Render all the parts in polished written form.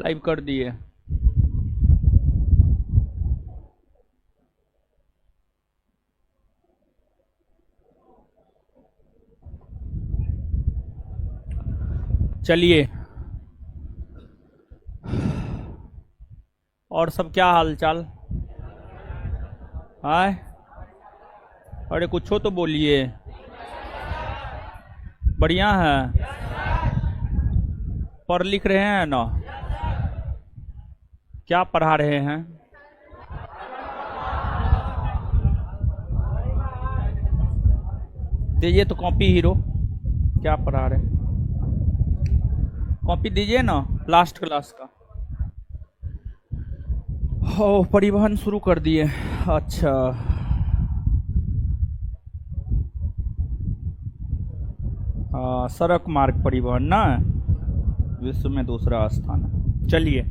Live कर दिए। चलिए, और सब क्या हाल चाल? हाय, अरे कुछ हो तो बोलिए। बढ़िया है। पढ़ लिख रहे हैं ना? क्या पढ़ा रहे हैं? दीजिए तो कॉपी हीरो। क्या पढ़ा रहे हैं? कॉपी दीजिए ना, लास्ट क्लास का। ओ, परिवहन शुरू कर दिए। अच्छा, सड़क मार्ग परिवहन ना, विश्व में दूसरा स्थान है। चलिए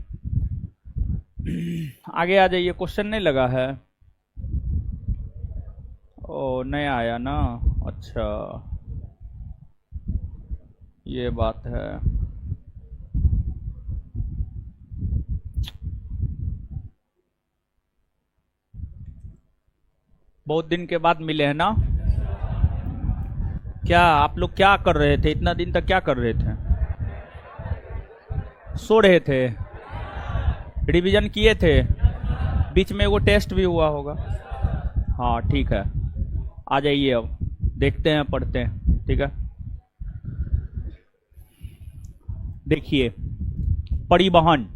आगे आ जाइए। क्वेश्चन नहीं लगा है? ओ, नहीं आया ना। अच्छा, ये बात है। बहुत दिन के बाद मिले हैं ना? क्या आप लोग क्या कर रहे थे इतना दिन तक? क्या कर रहे थे? सो रहे थे? रिवीजन किए थे? बीच में वो टेस्ट भी हुआ होगा। हाँ ठीक है, आ जाइए अब देखते हैं, पढ़ते हैं। ठीक है, देखिए, परिवहन।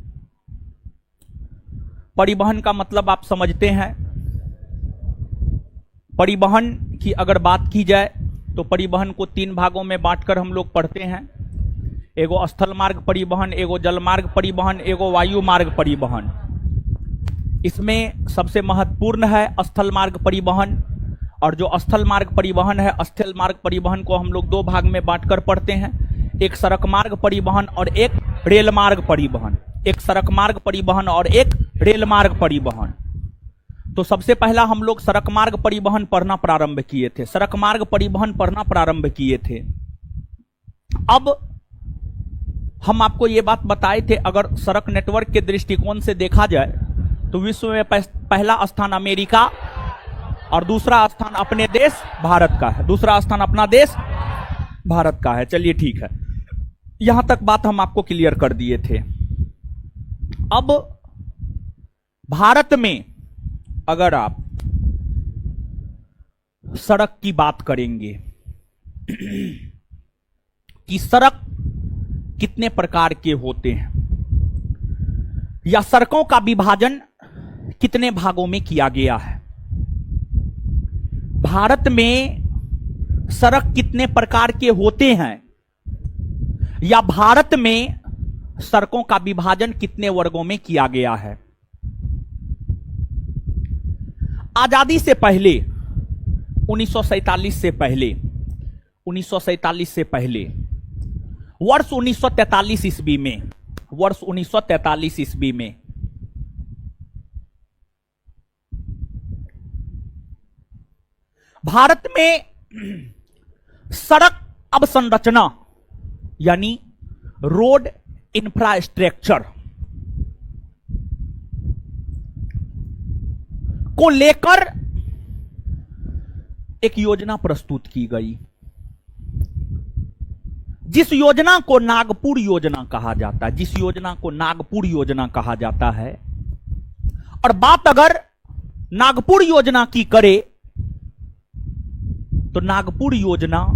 परिवहन का मतलब आप समझते हैं। परिवहन की अगर बात की जाए तो परिवहन को तीन भागों में बांटकर हम लोग पढ़ते हैं। एगो स्थल मार्ग परिवहन, एगो जल मार्ग परिवहन, एगो वायु मार्ग परिवहन। इसमें सबसे महत्वपूर्ण है स्थल मार्ग परिवहन। और जो स्थल मार्ग परिवहन है, स्थल मार्ग परिवहन को हम लोग दो भाग में बांटकर पढ़ते हैं। एक सड़क मार्ग परिवहन और एक रेल मार्ग परिवहन। एक सड़क मार्ग परिवहन और एक रेल मार्ग परिवहन। तो सबसे पहला हम लोग सड़क मार्ग परिवहन पढ़ना प्रारंभ किए थे। सड़क मार्ग परिवहन पढ़ना प्रारंभ किए थे। अब हम आपको ये बात बताए थे, अगर सड़क नेटवर्क के दृष्टिकोण से देखा जाए तो विश्व में पहला स्थान अमेरिका और दूसरा स्थान अपने देश भारत का है। दूसरा स्थान अपना देश भारत का है। चलिए ठीक है, यहां तक बात हम आपको क्लियर कर दिए थे। अब भारत में अगर आप सड़क की बात करेंगे कि सड़क कितने प्रकार के होते हैं या सड़कों का विभाजन कितने भागों में किया गया है, भारत में सड़क कितने प्रकार के होते हैं, या भारत में सड़कों का विभाजन कितने वर्गों में किया गया है। आजादी से पहले 1947 से पहले, 1947 से पहले वर्ष 1943 ईस्वी में, वर्ष 1943 ईस्वी में भारत में सड़क अवसंरचना यानी रोड इंफ्रास्ट्रक्चर को लेकर एक योजना प्रस्तुत की गई, जिस योजना को नागपुर योजना कहा जाता है। जिस योजना को नागपुर योजना कहा जाता है। और बात अगर नागपुर योजना की करे तो नागपुर योजना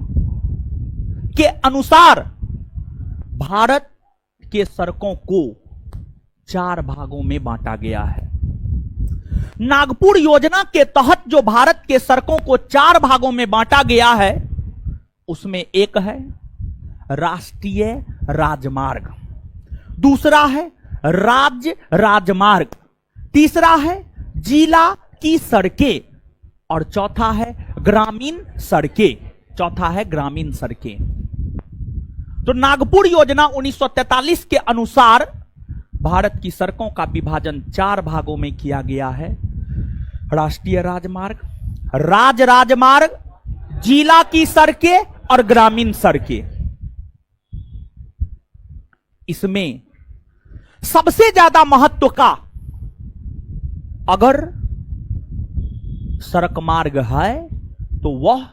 के अनुसार भारत के सड़कों को चार भागों में बांटा गया है। नागपुर योजना के तहत जो भारत के सड़कों को चार भागों में बांटा गया है, उसमें एक है राष्ट्रीय राजमार्ग, दूसरा है राज्य राजमार्ग, तीसरा है जिला की सड़कें और चौथा है ग्रामीण सड़कें। चौथा है ग्रामीण सड़कें। तो नागपुर योजना 1943 के अनुसार भारत की सड़कों का विभाजन चार भागों में किया गया है। राष्ट्रीय राजमार्ग, राज्य राजमार्ग, जिला की सड़कें और ग्रामीण सड़कें। इसमें सबसे ज्यादा महत्व का अगर सड़क मार्ग है तो वह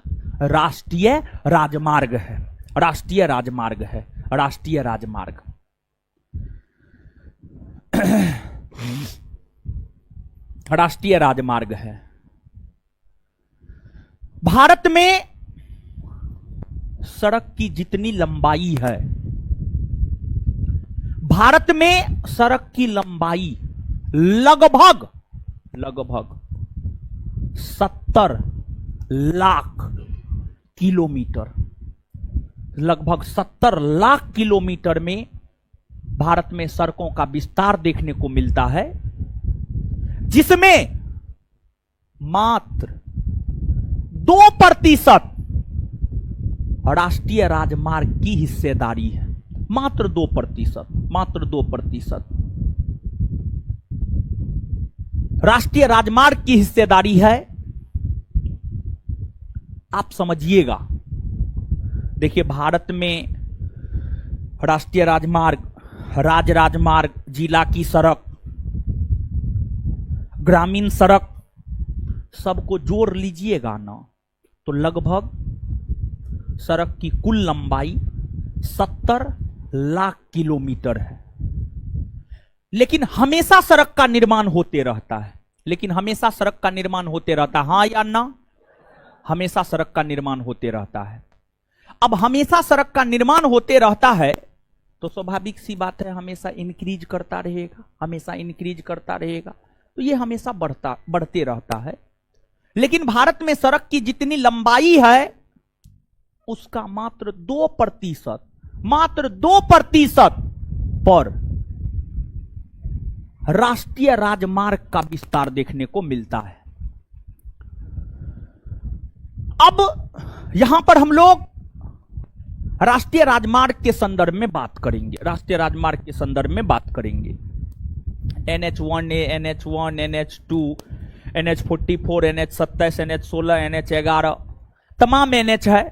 राष्ट्रीय राजमार्ग है। राष्ट्रीय राजमार्ग है। राष्ट्रीय राजमार्ग। राष्ट्रीय राजमार्ग है। भारत में सड़क की जितनी लंबाई है, भारत में सड़क की लंबाई लगभग 70 लाख किलोमीटर। लगभग 70 लाख किलोमीटर में भारत में सड़कों का विस्तार देखने को मिलता है, जिसमें मात्र 2% राष्ट्रीय राजमार्ग की हिस्सेदारी है। मात्र 2%। मात्र 2% राष्ट्रीय राजमार्ग की हिस्सेदारी है। आप समझिएगा, देखिए भारत में राष्ट्रीय राजमार्ग, राज्य राजमार्ग, जिला की सड़क, ग्रामीण सड़क सबको जोड़ लीजिएगा ना, तो लगभग सड़क की कुल लंबाई 70 लाख किलोमीटर है। लेकिन हमेशा सड़क का निर्माण होते रहता है। लेकिन हमेशा सड़क का निर्माण होते रहता है, हां या ना? हमेशा सड़क का निर्माण होते रहता है। अब हमेशा सड़क का निर्माण होते रहता है तो स्वाभाविक सी बात है, हमेशा इंक्रीज करता रहेगा। हमेशा इंक्रीज करता रहेगा तो ये हमेशा बढ़ते रहता है। लेकिन भारत में सड़क की जितनी लंबाई है उसका मात्र 2%, मात्र 2% पर राष्ट्रीय राजमार्ग का विस्तार देखने को मिलता है। अब यहां पर हम लोग राष्ट्रीय राजमार्ग के संदर्भ में बात करेंगे। राष्ट्रीय राजमार्ग के संदर्भ में बात करेंगे। NH1A, NH1, NH2, NH44, NH27, NH16, NH11 तमाम NH है।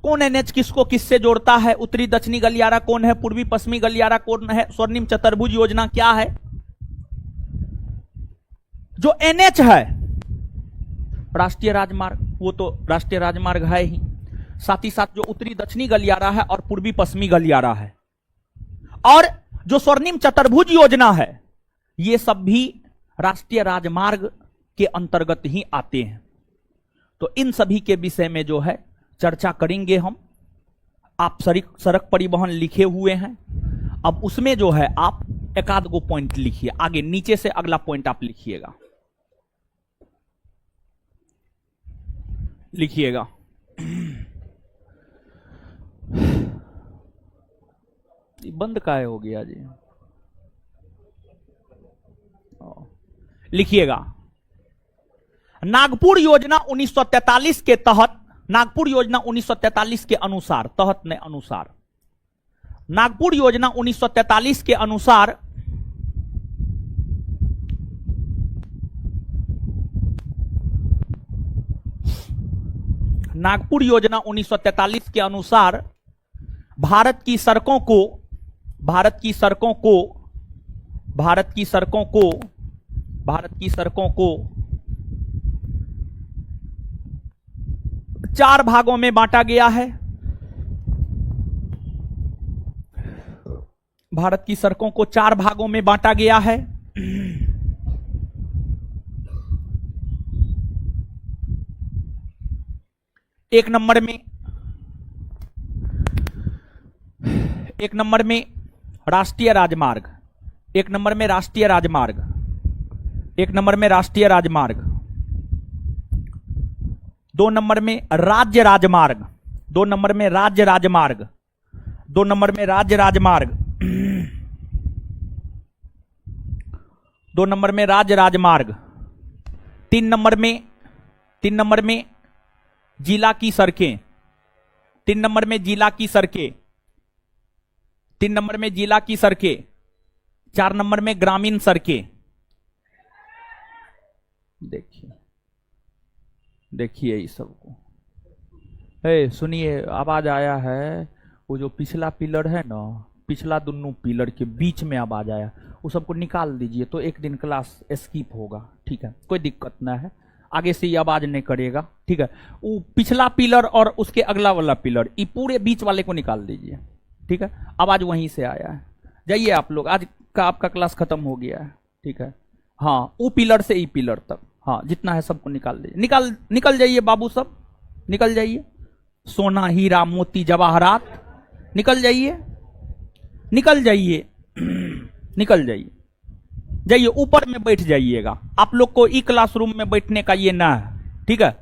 कौन NH किसको किससे जोड़ता है? उत्तरी दक्षिणी गलियारा कौन है? पूर्वी पश्चिमी गलियारा कौन है? स्वर्णिम चतुर्भुज योजना क्या है? जो NH है राष्ट्रीय राजमार्ग, वो तो राष्ट्रीय राजमार्ग है ही। साथ ही साथ जो उत्तरी दक्षिणी गलियारा है और पूर्वी पश्चिमी गलियारा है और जो स्वर्णिम चतुर्भुज योजना है, ये सब भी राष्ट्रीय राजमार्ग के अंतर्गत ही आते हैं। तो इन सभी के विषय में जो है चर्चा करेंगे हम। आप सड़क परिवहन लिखे हुए हैं, अब उसमें जो है आप एक आध गो पॉइंट लिखिए। आगे नीचे से अगला पॉइंट आप लिखिएगा। लिखिएगा बंद काहे हो गया जी? लिखिएगा, नागपुर योजना 1943 के तहत, नागपुर योजना 1943 के अनुसार, तहत ने अनुसार, नागपुर योजना 1943 के अनुसार नागपुर योजना 1943 के अनुसार भारत की सड़कों को 4 भागों में बांटा गया है। भारत की सड़कों को 4 भागों में बांटा गया है। एक नंबर में राष्ट्रीय राजमार्ग, 1 नंबर में राष्ट्रीय राजमार्ग, 1 नंबर में राष्ट्रीय राजमार्ग, 2 नंबर में राज्य राजमार्ग, 2 नंबर में राज्य राजमार्ग, 2 नंबर में राज्य राजमार्ग, 2 नंबर में राज्य राजमार्ग, 3 नंबर में जिला की सड़कें, 3 नंबर में जिला की सड़कें, 3 नंबर में जिला की सड़कें, 4 नंबर में ग्रामीण सड़कें। देखिए इस सबको, सुनिए आवाज आया है। वो जो पिछला पिलर है ना, पिछला दोनों पिलर के बीच में आवाज आया, वो सबको निकाल दीजिए तो एक दिन क्लास स्किप होगा, ठीक है, कोई दिक्कत ना है, आगे से ये आवाज नहीं करेगा, ठीक है। वो पिछला पिलर और उसके अगला वाला पिलर, ये पूरे बीच वाले को निकाल दीजिए, ठीक है। आवाज वहीं से आया है, जाइए आप लोग, आज का आपका क्लास खत्म हो गया है, ठीक है। हाँ, वो पिलर से ई पिलर तक, हाँ जितना है सबको निकाल दीजिए, निकल जाइए बाबू, सब निकल जाइए, सोना हीरा मोती जवाहरात, निकल जाइए, निकल जाइए, निकल जाइए, जाइए ऊपर में बैठ जाइएगा। आप लोग को ई क्लासरूम में बैठने का ये ना है, ठीक है,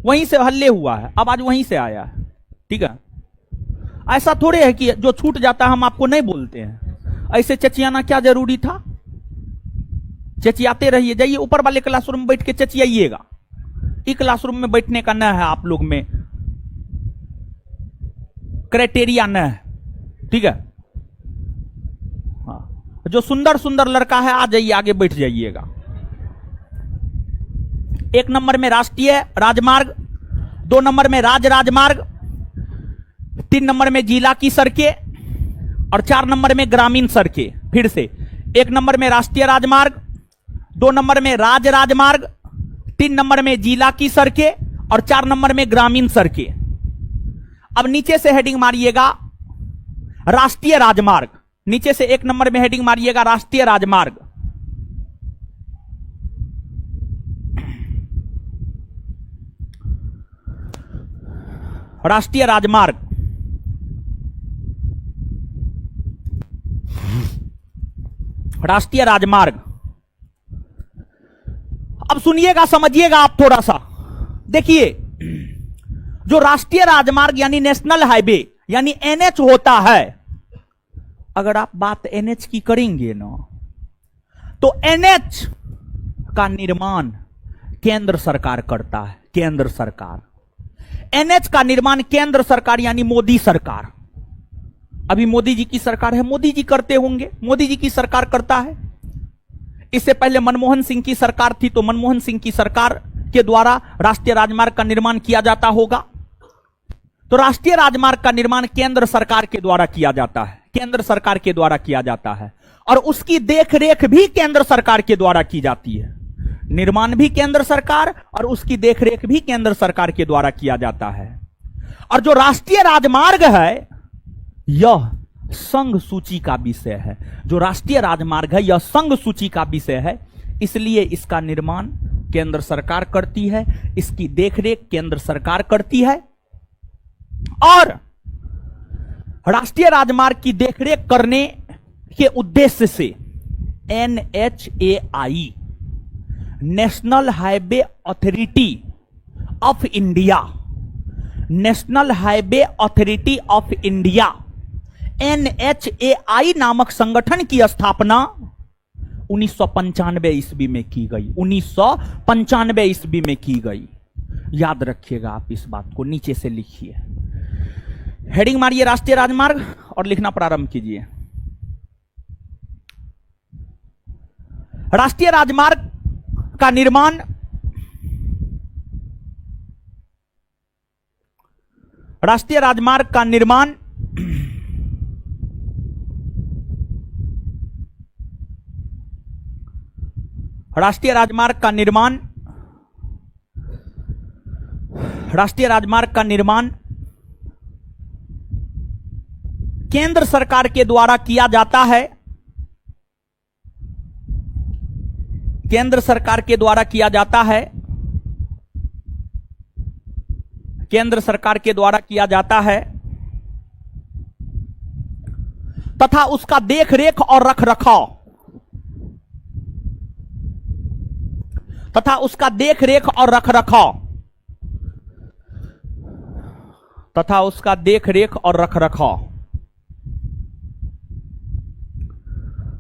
वहीं से हल्ले हुआ है, आवाज वहीं से आया है, ठीक है। ऐसा थोड़े है कि जो छूट जाता है हम आपको नहीं बोलते हैं, ऐसे चचियाना क्या जरूरी था, चचियाते रहिए, जाइए ऊपर वाले क्लासरूम में बैठ के चचियाइएगा, ई क्लासरूम में बैठने का न है आप लोग में क्राइटेरिया न है, ठीक है। हाँ, जो सुंदर सुंदर लड़का है आ जाइए, आगे बैठ जाइएगा। 1 नंबर में राष्ट्रीय राजमार्ग, 2 नंबर में राजमार्ग, 3 नंबर में जिला की सड़कें और 4 नंबर में ग्रामीण सड़कें। फिर से 1 नंबर में राष्ट्रीय राजमार्ग, 2 नंबर में राजमार्ग, 3 नंबर में जिला की सड़कें और 4 नंबर में ग्रामीण सड़कें। अब नीचे से हेडिंग मारिएगा राष्ट्रीय राजमार्ग, नीचे से 1 नंबर में हेडिंग मारिएगा राष्ट्रीय राजमार्ग। राष्ट्रीय राजमार्ग, राष्ट्रीय राजमार्ग। अब सुनिएगा, समझिएगा आप थोड़ा सा, देखिए जो राष्ट्रीय राजमार्ग यानी नेशनल हाईवे यानी एनएच होता है, अगर आप बात एनएच की करेंगे ना, तो एनएच का निर्माण केंद्र सरकार करता है, केंद्र सरकार। एनएच का निर्माण केंद्र सरकार यानी मोदी सरकार, अभी मोदी जी की सरकार है, मोदी जी करते होंगे, मोदी जी की सरकार करता है। इससे पहले मनमोहन सिंह की सरकार थी, तो मनमोहन सिंह की सरकार के द्वारा राष्ट्रीय राजमार्ग का निर्माण किया जाता होगा। तो राष्ट्रीय राजमार्ग का निर्माण केंद्र सरकार के द्वारा किया जाता है, केंद्र सरकार के द्वारा किया जाता है, और उसकी देखरेख भी केंद्र सरकार के द्वारा की जाती है। निर्माण भी केंद्र सरकार और उसकी देखरेख भी केंद्र सरकार के द्वारा किया जाता है। और जो राष्ट्रीय राजमार्ग है यह संघ सूची का विषय है, जो राष्ट्रीय राजमार्ग है यह संघ सूची का विषय है, इसलिए इसका निर्माण केंद्र सरकार करती है, इसकी देखरेख केंद्र सरकार करती है। और राष्ट्रीय राजमार्ग की देखरेख करने के उद्देश्य से NHAI, national highway authority of India, national highway authority of India NHAI नामक संगठन की स्थापना 1995 ईस्वी में की गई, 1995 ईस्वी में की गई। याद रखिएगा आप इस बात को, नीचे से लिखिए, हेडिंग मारिए राष्ट्रीय राजमार्ग और लिखना प्रारंभ कीजिए। राष्ट्रीय राजमार्ग का निर्माण राष्ट्रीय राजमार्ग का निर्माण राष्ट्रीय राजमार्ग का निर्माण राष्ट्रीय राजमार्ग का निर्माण केंद्र सरकार के द्वारा किया जाता है, केंद्र सरकार के द्वारा किया जाता है, केंद्र सरकार के द्वारा किया जाता है, तथा उसका देखरेख और रखरखाव तथा उसका देखरेख और रखरखाव तथा उसका देखरेख और रखरखाव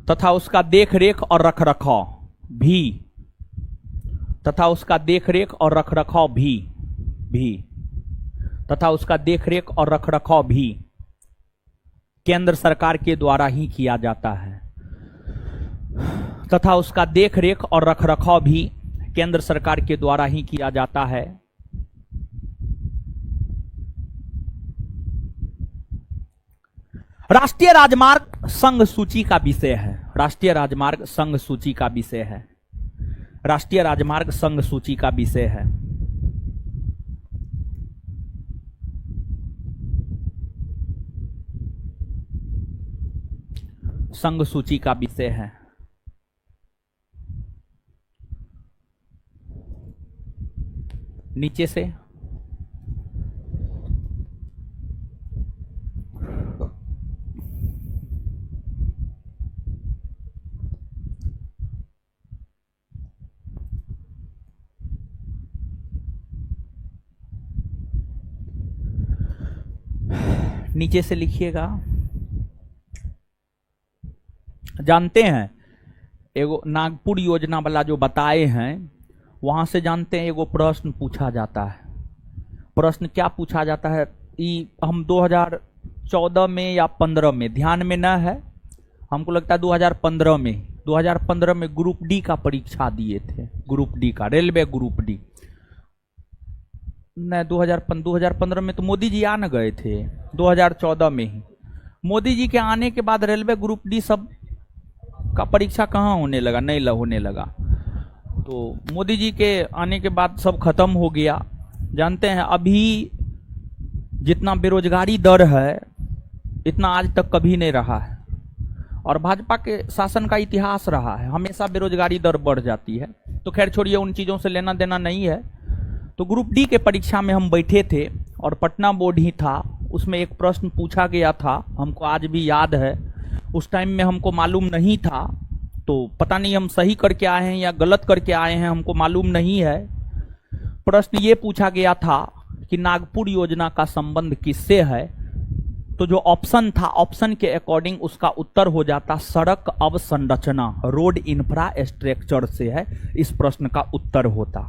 तथा उसका देखरेख और रखरखाव भी तथा उसका देखरेख और रखरखाव भी तथा उसका देखरेख और रखरखाव भी केंद्र सरकार के द्वारा ही किया जाता है, तथा उसका देखरेख और रखरखाव भी केंद्र सरकार के द्वारा ही किया जाता है। राष्ट्रीय राजमार्ग संघ सूची का विषय है। राष्ट्रीय राजमार्ग संघ सूची का विषय है। राष्ट्रीय राजमार्ग संघ सूची का विषय है। संघ सूची का विषय है। नीचे से नीचे से लिखिएगा। जानते हैं एगो नागपुर योजना वाला जो बताए हैं, वहां से जानते हैं एगो प्रश्न पूछा जाता है। प्रश्न क्या पूछा जाता है, हम 2014 में या 15 में, ध्यान में न है, हमको लगता है 2015 में, 2015 में ग्रुप डी का परीक्षा दिए थे। ग्रुप डी का, रेलवे ग्रुप डी। नहीं, 2015 में तो मोदी जी आ न गए थे, 2014 में ही। मोदी जी के आने के बाद रेलवे ग्रुप डी सब का परीक्षा कहाँ होने लगा, नहीं होने लगा। तो मोदी जी के आने के बाद सब खत्म हो गया। जानते हैं अभी जितना बेरोजगारी दर है, इतना आज तक कभी नहीं रहा है। और भाजपा के शासन का इतिहास रहा है, हमेशा बेरोजगारी दर बढ़ जाती है। तो खैर छोड़िए, उन चीज़ों से लेना देना नहीं है। तो ग्रुप डी के परीक्षा में हम बैठे थे और पटना बोर्ड ही था। उसमें एक प्रश्न पूछा गया था, हमको आज भी याद है। उस टाइम में हमको मालूम नहीं था, तो पता नहीं हम सही करके आए हैं या गलत करके आए हैं, हमको मालूम नहीं है। प्रश्न ये पूछा गया था कि नागपुर योजना का संबंध किससे है। तो जो ऑप्शन था, ऑप्शन के अकॉर्डिंग उसका उत्तर हो जाता सड़क अवसंरचना, रोड इंफ्रास्ट्रक्चर से है, इस प्रश्न का उत्तर होता।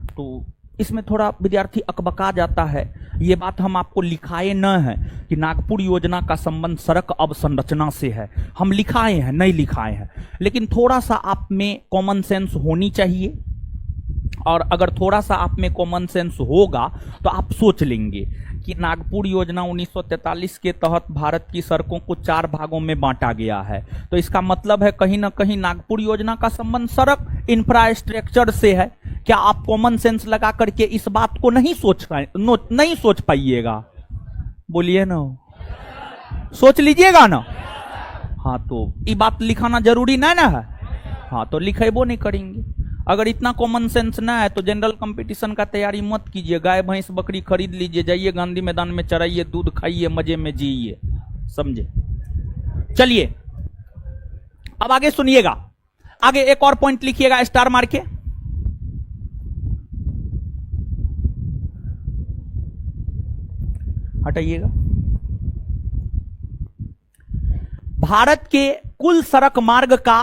तो इसमें थोड़ा विद्यार्थी अकबका जाता है। ये बात हम आपको लिखाए न है कि नागपुर योजना का संबंध सड़क अवसंरचना से है, हम लिखाए हैं, नहीं लिखाए हैं। लेकिन थोड़ा सा आप में कॉमन सेंस होनी चाहिए, और अगर थोड़ा सा आप में कॉमन सेंस होगा तो आप सोच लेंगे कि नागपुर योजना 1943 के तहत भारत की सड़कों को 4 भागों में बांटा गया है। तो इसका मतलब है कहीं ना कहीं नागपुर योजना का संबंध सड़क इंफ्रास्ट्रक्चर से है। क्या आप कॉमन सेंस लगा करके इस बात को नहीं सोच पाइएगा? बोलिए ना, सोच लीजिएगा ना। हाँ, तो ये बात लिखाना जरूरी नहीं ना है। हाँ, तो लिखेबो नहीं करेंगे। अगर इतना कॉमन सेंस ना है तो जनरल कंपटीशन का तैयारी मत कीजिए। गाय भैंस बकरी खरीद लीजिए, जाइए गांधी मैदान में चराइए, दूध खाइए, मजे में जिए। समझे? चलिए अब आगे सुनिएगा। आगे एक और पॉइंट लिखिएगा स्टार मार के। हटाइएगा। भारत के कुल सड़क मार्ग का,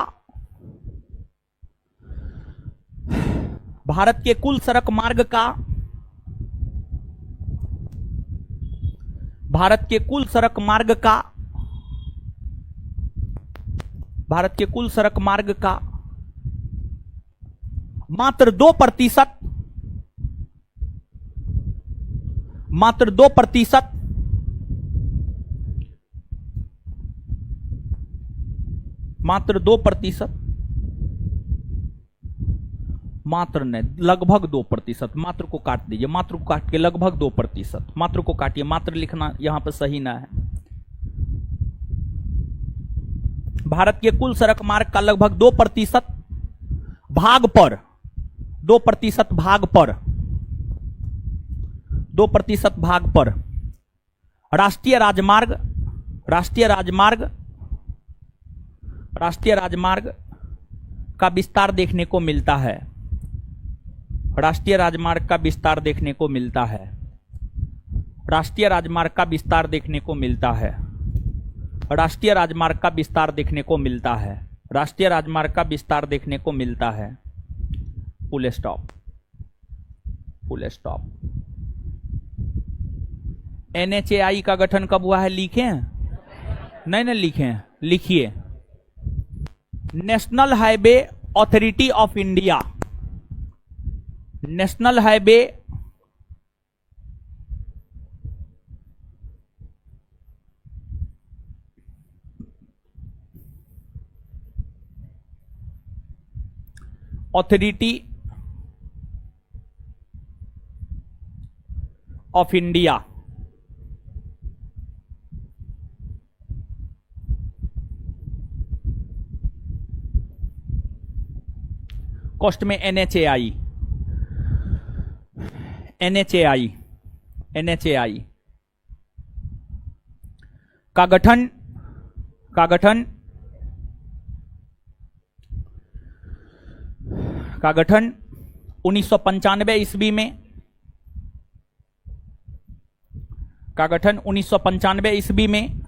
भारत के कुल सड़क मार्ग का, भारत के कुल सड़क मार्ग का, भारत के कुल सड़क मार्ग का मात्र 2%, मात्र 2%, मात्र 2%, मात्र नहीं, लगभग 2%, मात्र को काट दीजिए, मात्र को काट के लगभग 2%, मात्र को काटिए, मात्र लिखना यहां पर सही ना है। भारत के कुल सड़क मार्ग का लगभग 2% भाग पर, 2% भाग पर, 2% भाग पर राष्ट्रीय राजमार्ग, राष्ट्रीय राजमार्ग, राष्ट्रीय राजमार्ग का विस्तार देखने को मिलता है। राष्ट्रीय राजमार्ग का विस्तार देखने को मिलता है। राष्ट्रीय राजमार्ग का विस्तार देखने को मिलता है। राष्ट्रीय राजमार्ग का विस्तार देखने को मिलता है। राष्ट्रीय राजमार्ग का विस्तार देखने को मिलता है। Full stop, full stop. NHAI का गठन कब हुआ है लिखे हैं? नहीं नहीं लिखे हैं, लिखिए। National highway authority of India, national highway authority of India, cost में एनएचएआई, एनएचएआई, एनएचएआई का गठन, का गठन, का गठन 1995 ईस्वी में, का गठन 1995 ईस्वी में,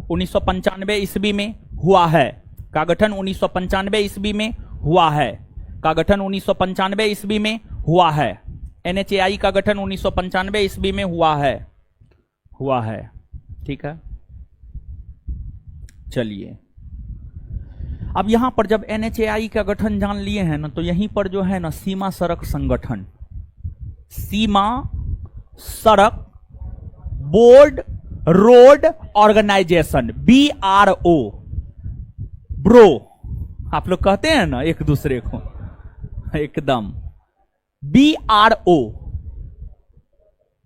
1995 ईस्वी में हुआ है, का गठन 1995 ईस्वी में हुआ है, का गठन 1995 ईस्वी में हुआ है। एनएचएआई का गठन 1995 ईस्वी में हुआ है, हुआ है, ठीक है। चलिए, अब यहां पर जब एनएचएआई का गठन जान लिए हैं ना, तो यहीं पर जो है ना सीमा सड़क संगठन, सीमा सड़क board road organization, BRO, BRO, आप लोग कहते हैं ना एक दूसरे को एकदम, BRO,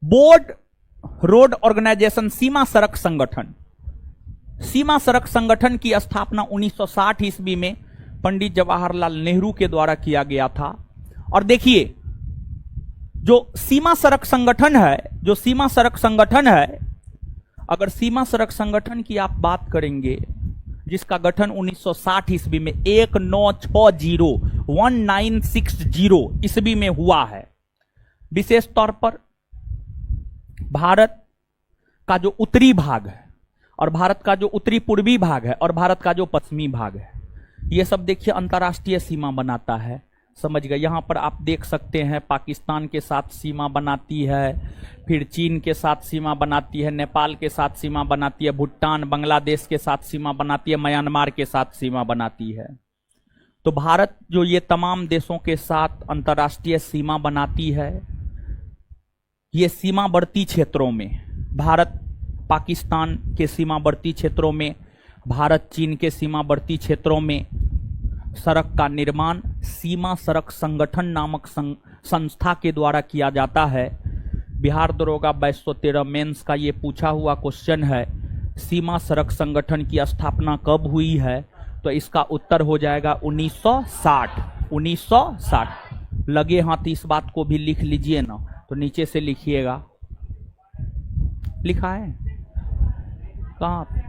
बोर्ड रोड ऑर्गेनाइजेशन, सीमा सड़क संगठन। सीमा सड़क संगठन की स्थापना 1960 ईस्वी में पंडित जवाहरलाल नेहरू के द्वारा किया गया था। और देखिए, जो सीमा सड़क संगठन है, जो सीमा सड़क संगठन है, अगर सीमा सड़क संगठन की आप बात करेंगे, जिसका गठन 1960 ईस्वी में 1960 ईस्वी में हुआ है, विशेष तौर पर भारत का जो उत्तरी भाग है और भारत का जो उत्तरी पूर्वी भाग है और भारत का जो पश्चिमी भाग है, ये सब देखिए अंतर्राष्ट्रीय सीमा बनाता है, समझ गए। यहां पर आप देख सकते हैं पाकिस्तान के साथ सीमा बनाती है, फिर चीन के साथ सीमा बनाती है, नेपाल के साथ सीमा बनाती है, भूटान बांग्लादेश के साथ सीमा बनाती है, म्यांमार के साथ सीमा बनाती है। तो भारत जो ये तमाम देशों के साथ अंतर्राष्ट्रीय सीमा बनाती है, ये सीमावर्ती क्षेत्रों में, भारत पाकिस्तान के सीमावर्ती क्षेत्रों में, भारत चीन के सीमावर्ती क्षेत्रों में सड़क का निर्माण सीमा सड़क संगठन नामक संस्था के द्वारा किया जाता है। बिहार दरोगा 2213 मेंस का ये पूछा हुआ क्वेश्चन है, सीमा सड़क संगठन की स्थापना कब हुई है? तो इसका उत्तर हो जाएगा 1960। 1960 लगे हाथ इस बात को भी लिख लीजिए ना, तो नीचे से लिखिएगा। लिखा है कहाँ पे?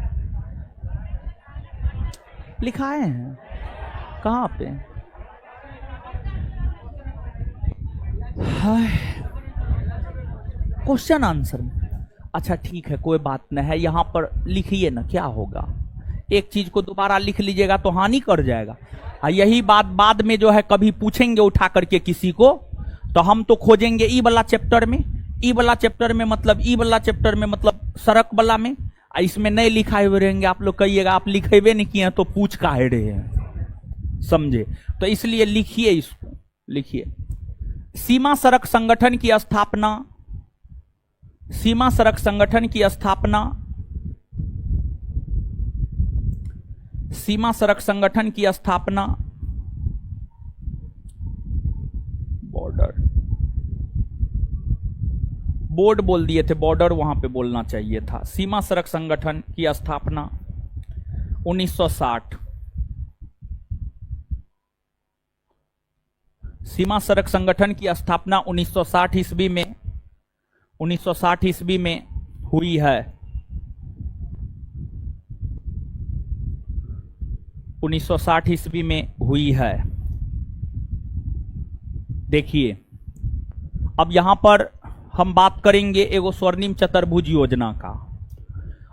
लिखाए हैं कहाँ पे? क्वेश्चन आंसर में। अच्छा ठीक है, कोई बात नहीं है, यहां पर लिखिए ना, क्या होगा, एक चीज को दोबारा लिख लीजिएगा तो हानि कर जाएगा। यही बात बाद में जो है कभी पूछेंगे उठा करके किसी को, तो हम तो खोजेंगे ई वाला चैप्टर में, ई वाला चैप्टर में मतलब, ई वाला चैप्टर में मतलब सड़क वाला में, इसमें नहीं लिखाए हुए रहेंगे। आप लोग कहिएगा आप लिखेबे नहीं किए तो पूछ काहे रहे हैं, समझे? तो इसलिए लिखिए, इसको लिखिए। सीमा सड़क संगठन की स्थापना, सीमा सड़क संगठन की स्थापना, सीमा सड़क संगठन की स्थापना, बॉर्डर, बोर्ड बोल दिए थे, बॉर्डर वहां पे बोलना चाहिए था। सीमा सड़क संगठन की स्थापना 1960। सीमा सड़क संगठन की स्थापना 1960 ईस्वी में, 1960 ईस्वी में हुई है। 1960 ईस्वी में हुई है। देखिए, अब यहां पर हम बात करेंगे एगो स्वर्णिम चतुर्भुज योजना का,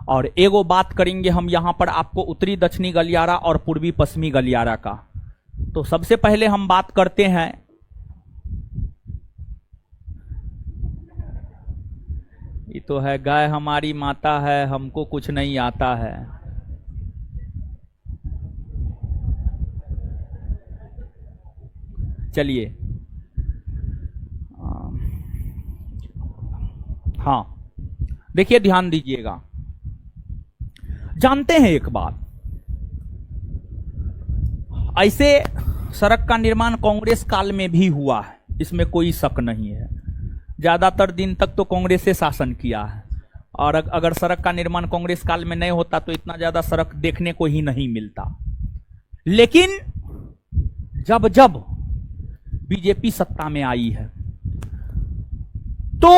और एगो बात करेंगे हम यहां पर आपको उत्तरी दक्षिणी गलियारा और पूर्वी पश्चिमी गलियारा का। तो सबसे पहले हम बात करते हैं, ये तो है गाय हमारी माता है, हमको कुछ नहीं आता है। चलिए, हाँ देखिए, ध्यान दीजिएगा। जानते हैं एक बात, ऐसे सड़क का निर्माण कांग्रेस काल में भी हुआ है, इसमें कोई शक नहीं है। ज्यादातर दिन तक तो कांग्रेस से शासन किया है, और अगर सड़क का निर्माण कांग्रेस काल में नहीं होता तो इतना ज्यादा सड़क देखने को ही नहीं मिलता। लेकिन जब जब बीजेपी सत्ता में आई है तो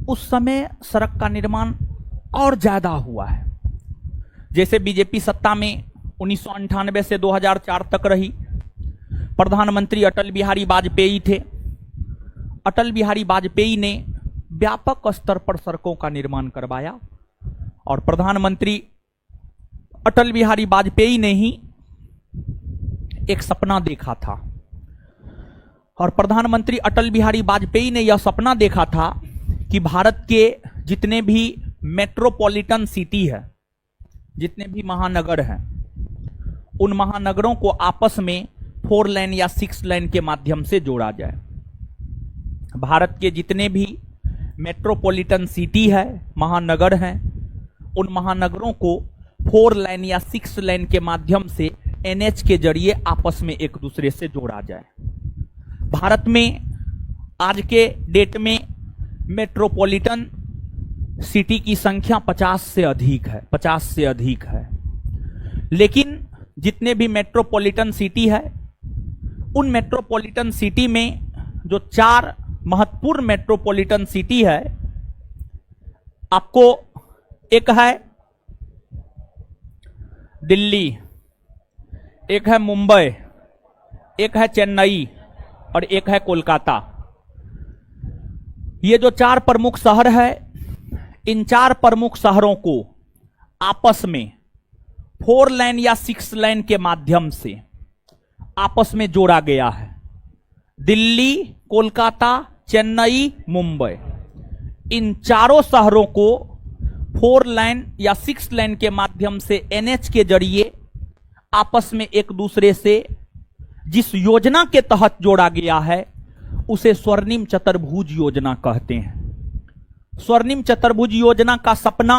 उस समय सड़क का निर्माण और ज्यादा हुआ है। जैसे बीजेपी सत्ता में 1998 से 2004 तक रही, प्रधानमंत्री अटल बिहारी वाजपेयी थे। अटल बिहारी वाजपेयी ने व्यापक स्तर पर सड़कों का निर्माण करवाया, और प्रधानमंत्री अटल बिहारी वाजपेयी ने ही एक सपना देखा था, और प्रधानमंत्री अटल बिहारी वाजपेयी ने यह सपना देखा था कि भारत के जितने भी मेट्रोपॉलिटन सिटी है, जितने भी महानगर हैं, उन महानगरों को आपस में 4 लेन या 6 लेन के माध्यम से जोड़ा जाए। भारत के जितने भी मेट्रोपॉलिटन सिटी है, महानगर हैं, उन महानगरों को 4 लेन या 6 लेन के माध्यम से एनएच के जरिए आपस में एक दूसरे से जोड़ा जाए। भारत में आज के डेट में मेट्रोपॉलिटन सिटी की संख्या 50 से अधिक है। लेकिन जितने भी मेट्रोपॉलिटन सिटी है, उन मेट्रोपॉलिटन सिटी में जो 4 महत्वपूर्ण मेट्रोपॉलिटन सिटी है, आपको एक है दिल्ली, एक है मुंबई, एक है चेन्नई और एक है कोलकाता। ये जो 4 प्रमुख शहर है, इन 4 प्रमुख शहरों को आपस में 4 लेन या 6 लेन के माध्यम से आपस में जोड़ा गया है। दिल्ली, कोलकाता, चेन्नई, मुंबई, इन चारों शहरों को 4 लेन या 6 लेन के माध्यम से एनएच के जरिए आपस में एक दूसरे से जिस योजना के तहत जोड़ा गया है, उसे स्वर्णिम चतुर्भुज योजना कहते हैं। स्वर्णिम चतुर्भुज योजना का सपना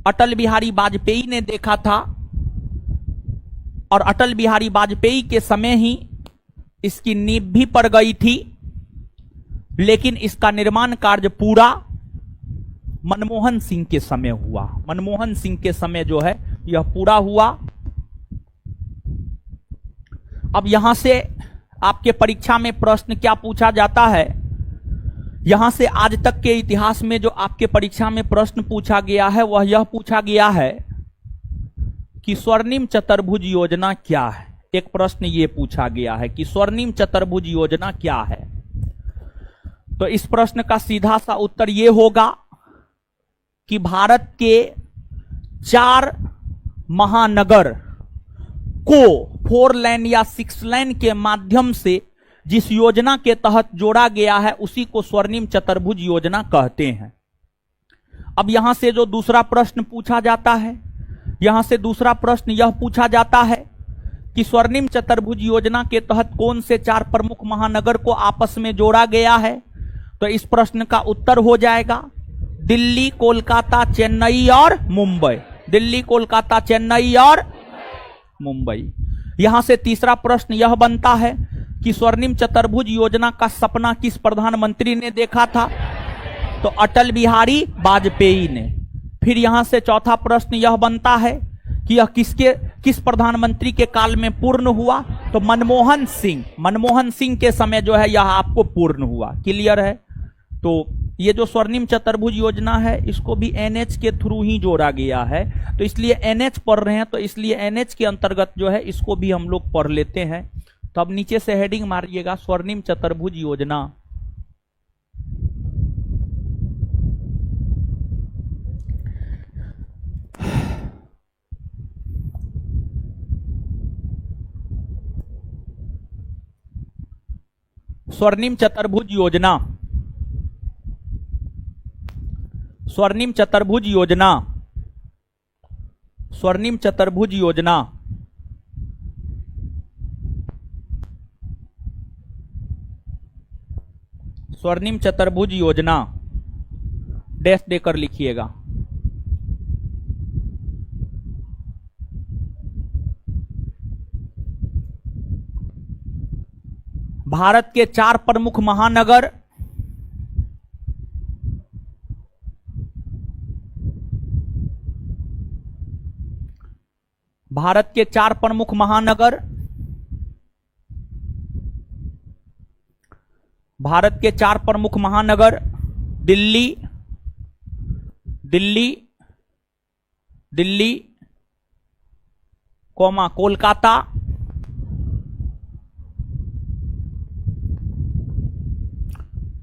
अटल बिहारी वाजपेयी ने देखा था, और अटल बिहारी वाजपेयी के समय ही इसकी नींव भी पड़ गई थी। लेकिन इसका निर्माण कार्य पूरा मनमोहन सिंह के समय हुआ। मनमोहन सिंह के समय जो है यह पूरा हुआ। अब यहां से आपके परीक्षा में प्रश्न क्या पूछा जाता है, यहां से आज तक के इतिहास में जो आपके परीक्षा में प्रश्न पूछा गया है, वह यह पूछा गया है कि स्वर्णिम चतुर्भुज योजना क्या है। एक प्रश्न यह पूछा गया है कि स्वर्णिम चतुर्भुज योजना क्या है। तो इस प्रश्न का सीधा सा उत्तर यह होगा कि भारत के 4 महानगर को 4 लेन या 6 लेन के माध्यम से जिस योजना के तहत जोड़ा गया है, उसी को स्वर्णिम चतुर्भुज योजना कहते हैं। अब यहां से जो दूसरा प्रश्न पूछा जाता है, यहां से दूसरा प्रश्न यह पूछा जाता है कि स्वर्णिम चतुर्भुज योजना के तहत कौन से 4 प्रमुख महानगर को आपस में जोड़ा गया है। तो इस प्रश्न का उत्तर हो जाएगा दिल्ली, कोलकाता, चेन्नई और मुंबई। दिल्ली, कोलकाता, चेन्नई और मुंबई। यहां से तीसरा प्रश्न यह बनता है कि स्वर्णिम चतुर्भुज योजना का सपना किस प्रधानमंत्री ने देखा था। तो अटल बिहारी वाजपेयी ने। फिर यहां से चौथा प्रश्न यह बनता है कि यह किस प्रधानमंत्री के काल में पूर्ण हुआ। तो मनमोहन सिंह के समय जो है यह आपको पूर्ण हुआ। क्लियर है। तो ये जो स्वर्णिम चतुर्भुज योजना है, इसको भी एनएच के थ्रू ही जोड़ा गया है। तो इसलिए एनएच पढ़ रहे हैं, तो इसलिए एनएच के अंतर्गत जो है इसको भी हम लोग पढ़ लेते हैं। तो अब नीचे से हेडिंग मारिएगा स्वर्णिम चतुर्भुज योजना। स्वर्णिम चतुर्भुज योजना, स्वर्णिम चतुर्भुज योजना, स्वर्णिम चतुर्भुज योजना स्वर्णिम चतुर्भुज योजना डैश देकर लिखिएगा। भारत के 4 प्रमुख महानगर। भारत के 4 प्रमुख महानगर। भारत के 4 प्रमुख महानगर। दिल्ली, दिल्ली, दिल्ली, कोलकाता,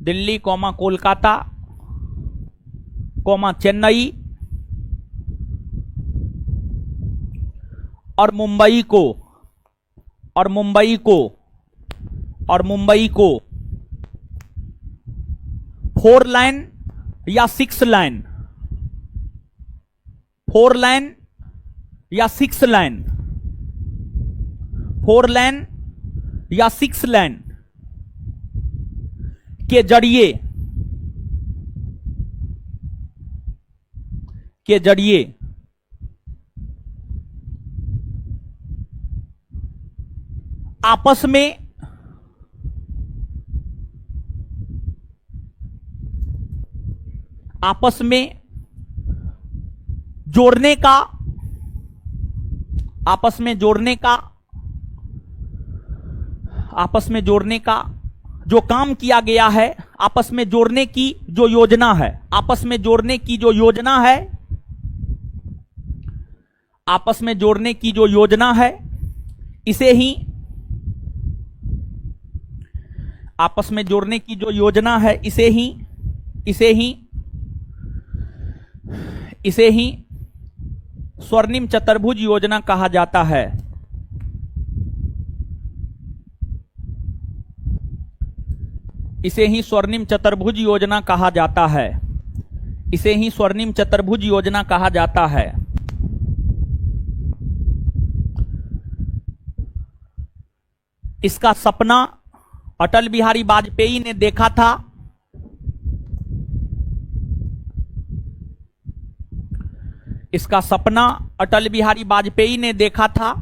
दिल्ली, कोलकाता, चेन्नई और मुंबई को, और मुंबई को, और मुंबई को 4 लाइन या 6 लाइन, 4 लाइन या 6 लाइन, 4 लाइन या 6 लाइन के जरिए, के जरिए आपस में जोड़ने का, आपस में जोड़ने का, आपस में जोड़ने का जो काम किया गया है, आपस में जोड़ने की जो योजना है, आपस में जोड़ने की जो योजना है, आपस में जोड़ने की जो योजना है, इसे ही, आपस में जोड़ने की जो योजना है, इसे ही, इसे ही, इसे ही स्वर्णिम चतुर्भुज योजना कहा जाता है। इसे ही स्वर्णिम चतुर्भुज योजना कहा जाता है। इसे ही स्वर्णिम चतुर्भुज योजना कहा जाता है। इसका सपना अटल बिहारी वाजपेयी ने देखा था। इसका सपना अटल बिहारी वाजपेयी ने देखा था।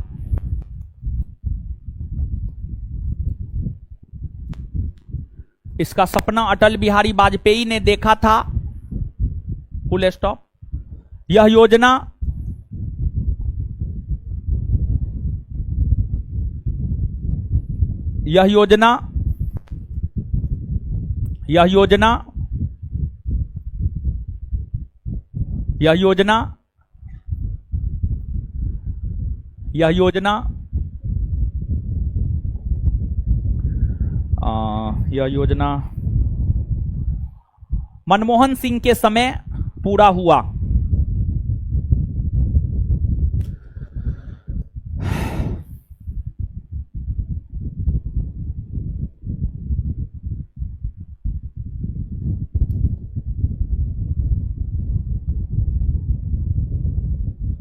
इसका सपना अटल बिहारी वाजपेयी ने देखा था। Full stop. यह योजना यह योजना यह योजना यह योजना यह योजना यह योजना मनमोहन सिंह के समय पूरा हुआ।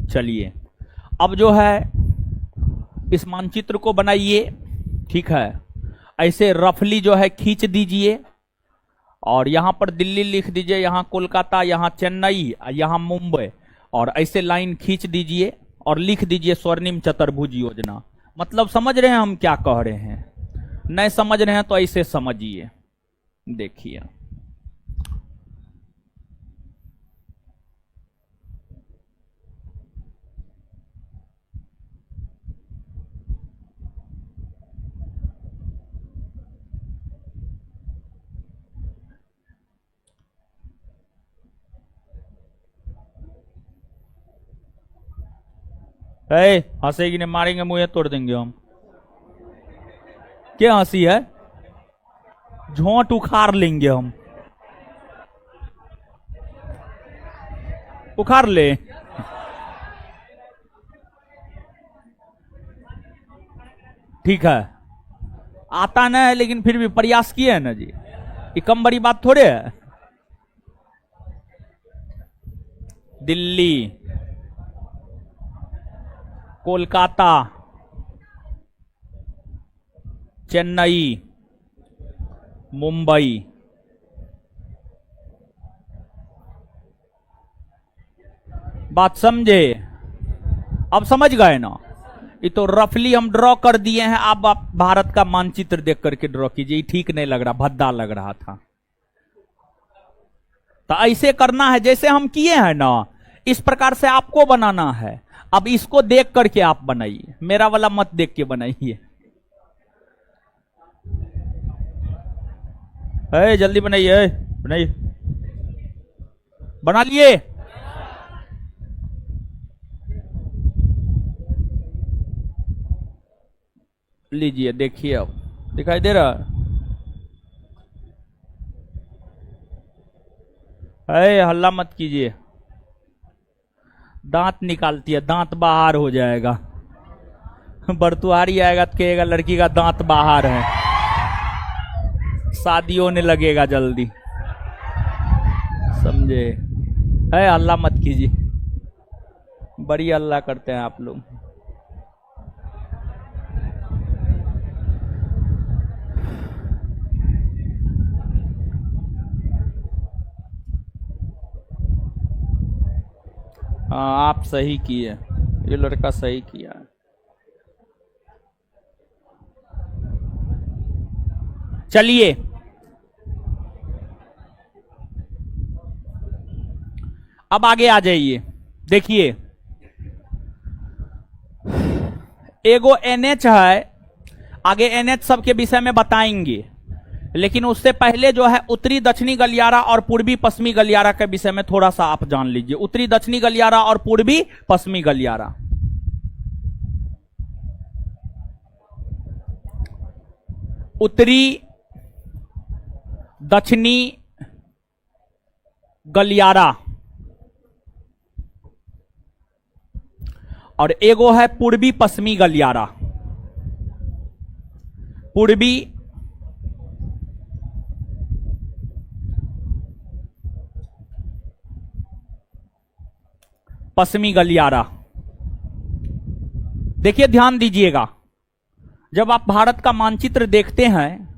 चलिए अब जो है इस मानचित्र को बनाइए। ठीक है, ऐसे रफली जो है खींच दीजिए और यहां पर दिल्ली लिख दीजिए, यहां कोलकाता, यहां चेन्नई, यहां मुंबई, और ऐसे लाइन खींच दीजिए और लिख दीजिए स्वर्णिम चतुर्भुज योजना। मतलब समझ रहे हैं हम क्या कह रहे हैं? नहीं समझ रहे हैं तो ऐसे समझिए। देखिए हंसेगी ने मारेंगे, मुंह तोड़ देंगे हम। क्या हंसी है? झोंट उखाड़ लेंगे हम। उखाड़ ले। ठीक है, आता ना है लेकिन फिर भी प्रयास किए है ना जी, ये कम बड़ी बात थोड़े है। दिल्ली, कोलकाता, चेन्नई, मुंबई, बात समझे? अब समझ गए ना? ये तो रफली हम ड्रॉ कर दिए हैं। आप भारत का मानचित्र देख करके ड्रॉ कीजिए। ये ठीक नहीं लग रहा, भद्दा लग रहा था। तो ऐसे करना है जैसे हम किए हैं ना, इस प्रकार से आपको बनाना है। अब इसको देख करके आप बनाइए, मेरा वाला मत देख के बनाइए। जल्दी बनाइए, बनाइए। बना लिए? लीजिए, देखिए, अब दिखाई दे रहा है? हल्ला मत कीजिए, दांत निकालती है, दांत बाहर हो जाएगा। बरतुहारी आएगा तो कहेगा लड़की का दांत बाहर है, शादी होने लगेगा जल्दी, समझे? है, हल्ला मत कीजिए, बड़ी हल्ला करते हैं आप लोग। हाँ, आप सही किए, ये लड़का सही किया। चलिए, अब आगे आ जाइए। देखिए, एगो एनएच है, आगे एनएच सबके विषय में बताएंगे, लेकिन उससे पहले जो है उत्तरी दक्षिणी गलियारा और पूर्वी पश्चिमी गलियारा के विषय में थोड़ा सा आप जान लीजिए। उत्तरी दक्षिणी गलियारा और पूर्वी पश्चिमी गलियारा। उत्तरी दक्षिणी गलियारा और एगो है पूर्वी पश्चिमी गलियारा। पूर्वी पश्चिमी गलियारा। देखिए, ध्यान दीजिएगा, जब आप भारत का मानचित्र देखते हैं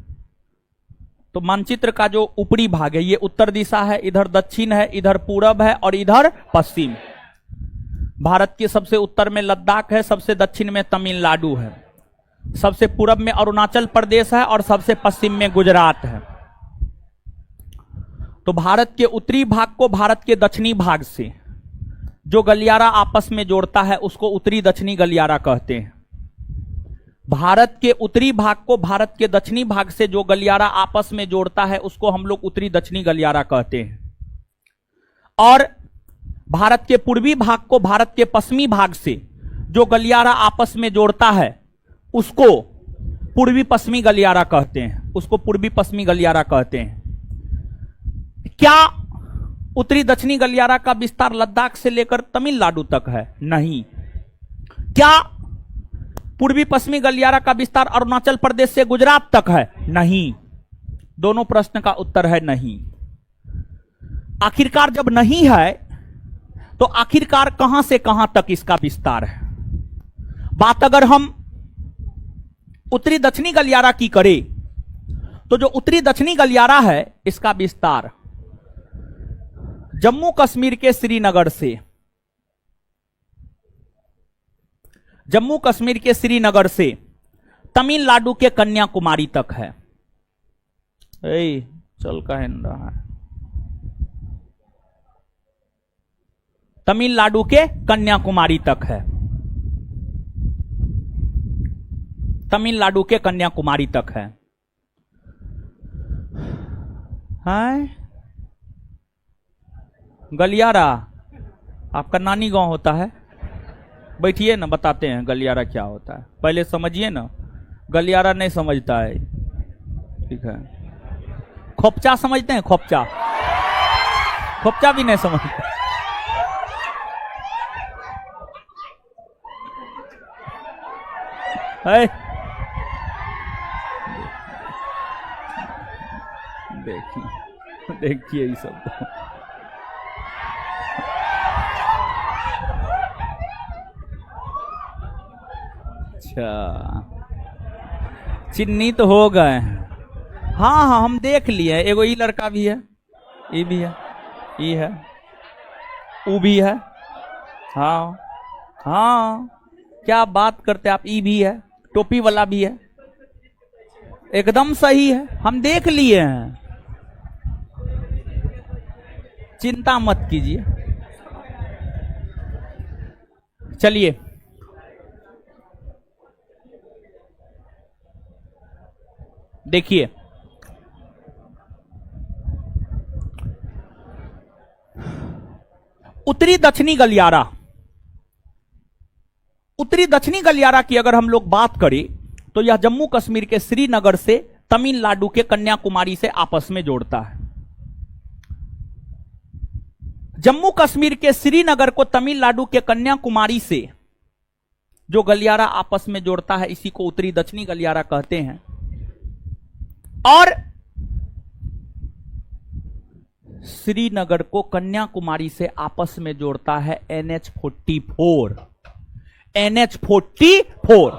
तो मानचित्र का जो ऊपरी भाग है ये उत्तर दिशा है, इधर दक्षिण है, इधर पूरब है और इधर पश्चिम। भारत के सबसे उत्तर में लद्दाख है, सबसे दक्षिण में तमिलनाडु है, सबसे पूरब में अरुणाचल प्रदेश है और सबसे पश्चिम में गुजरात है। तो भारत के उत्तरी भाग को भारत के दक्षिणी भाग से जो गलियारा आपस में जोड़ता है उसको उत्तरी दक्षिणी गलियारा कहते हैं। भारत के उत्तरी भाग को भारत के दक्षिणी भाग से जो गलियारा आपस में जोड़ता है उसको हम लोग उत्तरी दक्षिणी गलियारा कहते हैं। और भारत के पूर्वी भाग को भारत के पश्चिमी भाग से जो गलियारा आपस में जोड़ता है उसको पूर्वी पश्चिमी गलियारा कहते हैं, उसको पूर्वी पश्चिमी गलियारा कहते हैं। क्या उत्तरी दक्षिणी गलियारा का विस्तार लद्दाख से लेकर तमिलनाडु तक है? नहीं। क्या पूर्वी पश्चिमी गलियारा का विस्तार अरुणाचल प्रदेश से गुजरात तक है? नहीं। दोनों प्रश्न का उत्तर है नहीं। आखिरकार जब नहीं है तो आखिरकार कहां से कहां तक इसका विस्तार है? बात अगर हम उत्तरी दक्षिणी गलियारा की करें तो जो उत्तरी दक्षिणी गलियारा है इसका विस्तार जम्मू कश्मीर के श्रीनगर से, जम्मू कश्मीर के श्रीनगर से तमिलनाडु के कन्याकुमारी तक है। चल कहे रहा है, तमिलनाडु के कन्याकुमारी तक है, तमिलनाडु के कन्याकुमारी तक है। गलियारा आपका नानी गांव होता है? बैठिए ना, बताते हैं गलियारा क्या होता है, पहले समझिए ना। गलियारा नहीं समझता है, ठीक है। खोपचा समझते हैं? खोपचा, खोपचा भी नहीं समझते। देखिए देखिए ये सब तो अच्छा, चिन्हित तो हो गए। हाँ हाँ, हम देख लिए। एगो ई लड़का भी है, ये भी है, ये है, वो भी है। हाँ हाँ, क्या बात करते आप, ई भी है, टोपी वाला भी है, एकदम सही है, हम देख लिए हैं, चिंता मत कीजिए। चलिए देखिए, उत्तरी दक्षिणी गलियारा, उत्तरी दक्षिणी गलियारा की अगर हम लोग बात करें तो यह जम्मू कश्मीर के श्रीनगर से तमिलनाडु के कन्याकुमारी से आपस में जोड़ता है। जम्मू कश्मीर के श्रीनगर को तमिलनाडु के कन्याकुमारी से जो गलियारा आपस में जोड़ता है, इसी को उत्तरी दक्षिणी गलियारा कहते हैं। और श्रीनगर को कन्याकुमारी से आपस में जोड़ता है NH-44, NH-44,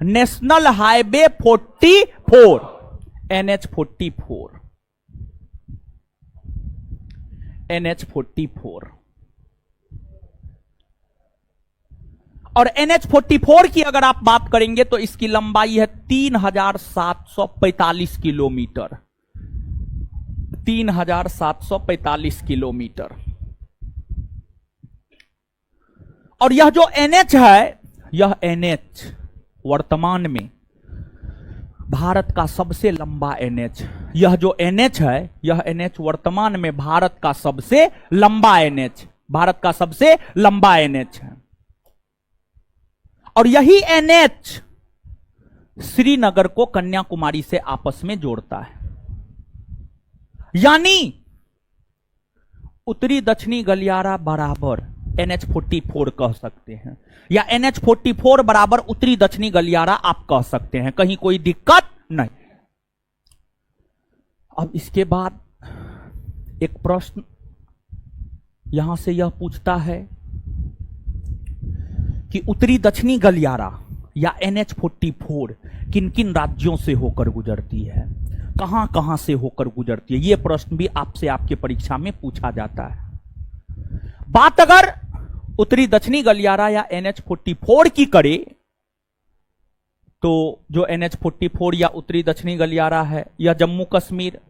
national highway 44, NH-44, NH-44। और NH-44 की अगर आप बात करेंगे तो इसकी लंबाई है 3745 किलोमीटर, 3745 किलोमीटर। और यह जो NH है, यह NH वर्तमान में भारत का सबसे लंबा NH, यह जो NH है, यह NH वर्तमान में भारत का सबसे लंबा NH, भारत का सबसे लंबा NH है। और यही NH श्रीनगर को कन्याकुमारी से आपस में जोड़ता है। यानी उत्तरी दक्षिणी गलियारा बराबर NH-44 कह सकते हैं, या NH-44 बराबर उत्तरी दक्षिणी गलियारा आप कह सकते हैं, कहीं कोई दिक्कत नहीं। अब इसके बाद एक प्रश्न यहां से यह पूछता है कि उत्तरी दक्षिणी गलियारा या NH-44 किन किन राज्यों से होकर गुजरती है, कहां कहां से होकर गुजरती है। यह प्रश्न भी आपसे आपके परीक्षा में पूछा जाता है। बात अगर उत्तरी दक्षिणी गलियारा या NH-44 की करे तो जो NH-44 या उत्तरी दक्षिणी गलियारा है, यह जम्मू कश्मीर,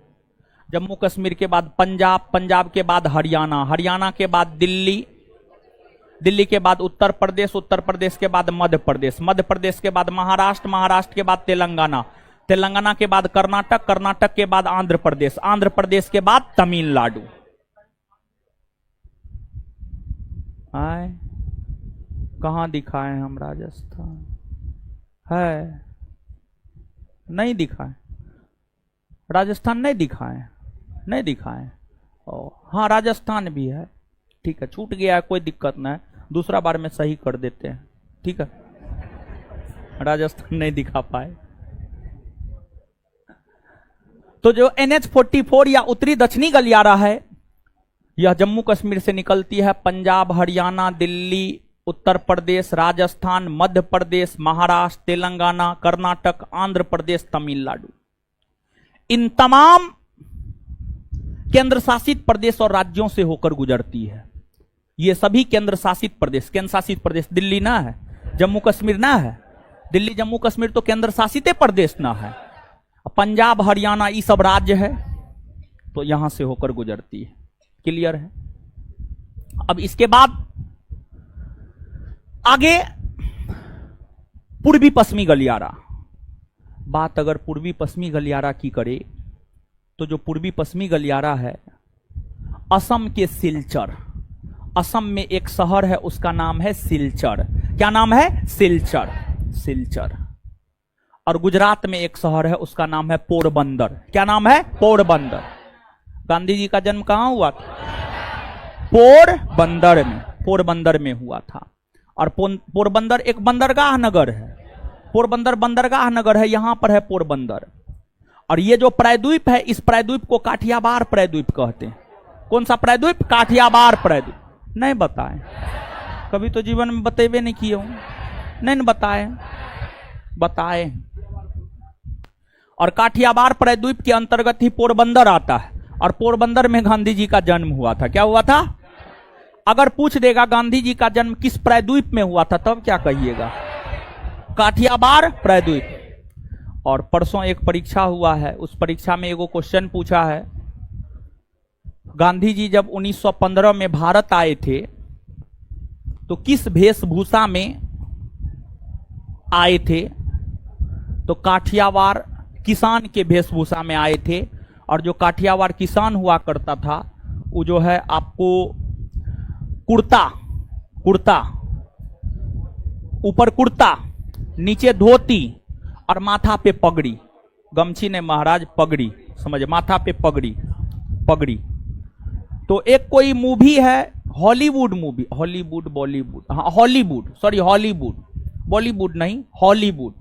जम्मू कश्मीर के बाद पंजाब, पंजाब के बाद हरियाणा, हरियाणा के बाद दिल्ली, दिल्ली के बाद उत्तर प्रदेश, उत्तर प्रदेश के बाद मध्य प्रदेश, मध्य प्रदेश के बाद महाराष्ट्र, महाराष्ट्र के बाद तेलंगाना, तेलंगाना के बाद कर्नाटक, कर्नाटक के बाद आंध्र प्रदेश, आंध्र प्रदेश के बाद तमिलनाडु। आए कहां दिखाए हम राजस्थान? है नहीं दिखाए, राजस्थान नहीं दिखाए, नहीं दिखाए। हाँ राजस्थान भी है, ठीक है, छूट गया है, कोई दिक्कत नहीं, दूसरा बार में सही कर देते हैं, ठीक है। राजस्थान नहीं दिखा पाए। तो जो NH-44 या उत्तरी दक्षिणी गलियारा है, यह जम्मू कश्मीर से निकलती है, पंजाब, हरियाणा, दिल्ली, उत्तर प्रदेश, राजस्थान, मध्य प्रदेश, महाराष्ट्र, तेलंगाना, कर्नाटक, आंध्र प्रदेश, तमिलनाडु, इन तमाम केंद्र शासित प्रदेश और राज्यों से होकर गुजरती है। ये सभी केंद्र शासित प्रदेश, केंद्र शासित प्रदेश दिल्ली ना है, जम्मू कश्मीर ना है, दिल्ली जम्मू कश्मीर तो केंद्र शासित प्रदेश ना है, पंजाब हरियाणा ये सब राज्य है, तो यहां से होकर गुजरती है। क्लियर है? अब इसके बाद आगे पूर्वी पश्चिमी गलियारा। बात अगर पूर्वी पश्चिमी गलियारा की करे तो जो पूर्वी पश्चिमी गलियारा है, असम के सिलचर, असम में एक शहर है उसका नाम है सिलचर। क्या नाम है? सिलचर, सिलचर। और गुजरात में एक शहर है उसका नाम है पोरबंदर। क्या नाम है? पोरबंदर। गांधी जी का जन्म कहां हुआ था? पोरबंदर में, पोरबंदर में हुआ था। और पोरबंदर एक बंदरगाह नगर है, पोरबंदर बंदरगाह नगर है, यहां पर है पोरबंदर। और ये जो प्रायद्वीप है, इस प्रायद्वीप को काठियावाड़ प्रायद्वीप कहते हैं। कौन सा प्रायद्वीप? काठियावाड़ प्रायद्वीप। नहीं बताए कभी, तो जीवन में बतेबे नहीं किए हूं, नहीं बताए, बताए। और काठियावाड़ प्रायद्वीप के अंतर्गत ही पोरबंदर आता है, और पोरबंदर में गांधी जी का जन्म हुआ था। क्या हुआ था? अगर पूछ देगा गांधी जी का जन्म किस प्रायद्वीप में हुआ था, तब क्या कहिएगा? काठियावाड़ प्रायद्वीप। और परसों एक परीक्षा हुआ है, उस परीक्षा में एगो क्वेश्चन पूछा है, गांधी जी जब 1915 में भारत आए थे तो किस वेशभूषा में आए थे? तो काठियावाड़ किसान के वेशभूषा में आए थे। और जो काठियावाड़ किसान हुआ करता था वो जो है आपको कुर्ता, ऊपर कुर्ता, नीचे धोती और माथा पे पगड़ी। गमछी ने महाराज, पगड़ी समझ, माथा पे पगड़ी। तो एक कोई मूवी है, हॉलीवुड मूवी, हॉलीवुड बॉलीवुड, हाँ हॉलीवुड, सॉरी हॉलीवुड, बॉलीवुड नहीं हॉलीवुड।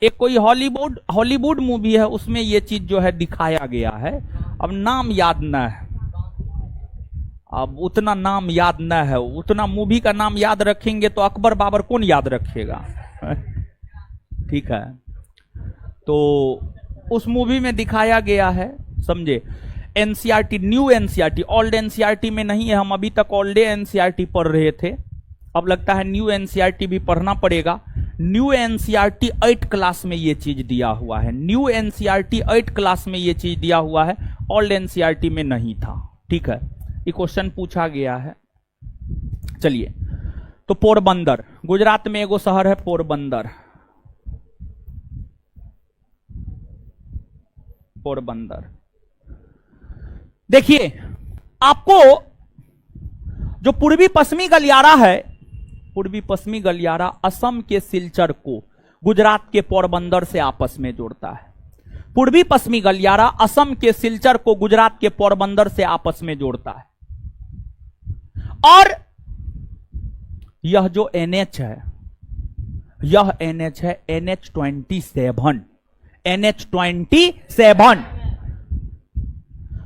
एक कोई हॉलीवुड मूवी है, उसमें ये चीज जो है दिखाया गया है। अब नाम याद न है, अब उतना नाम याद न है, उतना मूवी का नाम याद रखेंगे तो अकबर बाबर कौन याद रखेगा? ठीक है, तो उस मूवी में दिखाया गया है, समझे। NCERT, new NCERT, old NCERT में नहीं है, हम अभी तक ओल्ड एनसीईआरटी पढ़ रहे थे, अब लगता है न्यू एनसीईआरटी भी पढ़ना पड़ेगा। न्यू एनसीईआरटी 8 क्लास में ये चीज दिया हुआ है, न्यू एनसीईआरटी 8 क्लास में ये चीज दिया हुआ है, ओल्ड एनसीईआरटी में नहीं था। ठीक है, ये क्वेश्चन पूछा गया है। चलिए, तो पोरबंदर, गुजरात में एगो शहर है पोरबंदर। देखिए, आपको जो पूर्वी पश्चिमी गलियारा है, पूर्वी पश्चिमी गलियारा असम के सिलचर को गुजरात के पोरबंदर से आपस में जोड़ता है। पूर्वी पश्चिमी गलियारा असम के सिलचर को गुजरात के पोरबंदर से आपस में जोड़ता है। और यह जो एनएच है, यह एनएच है NH-27। NH-27।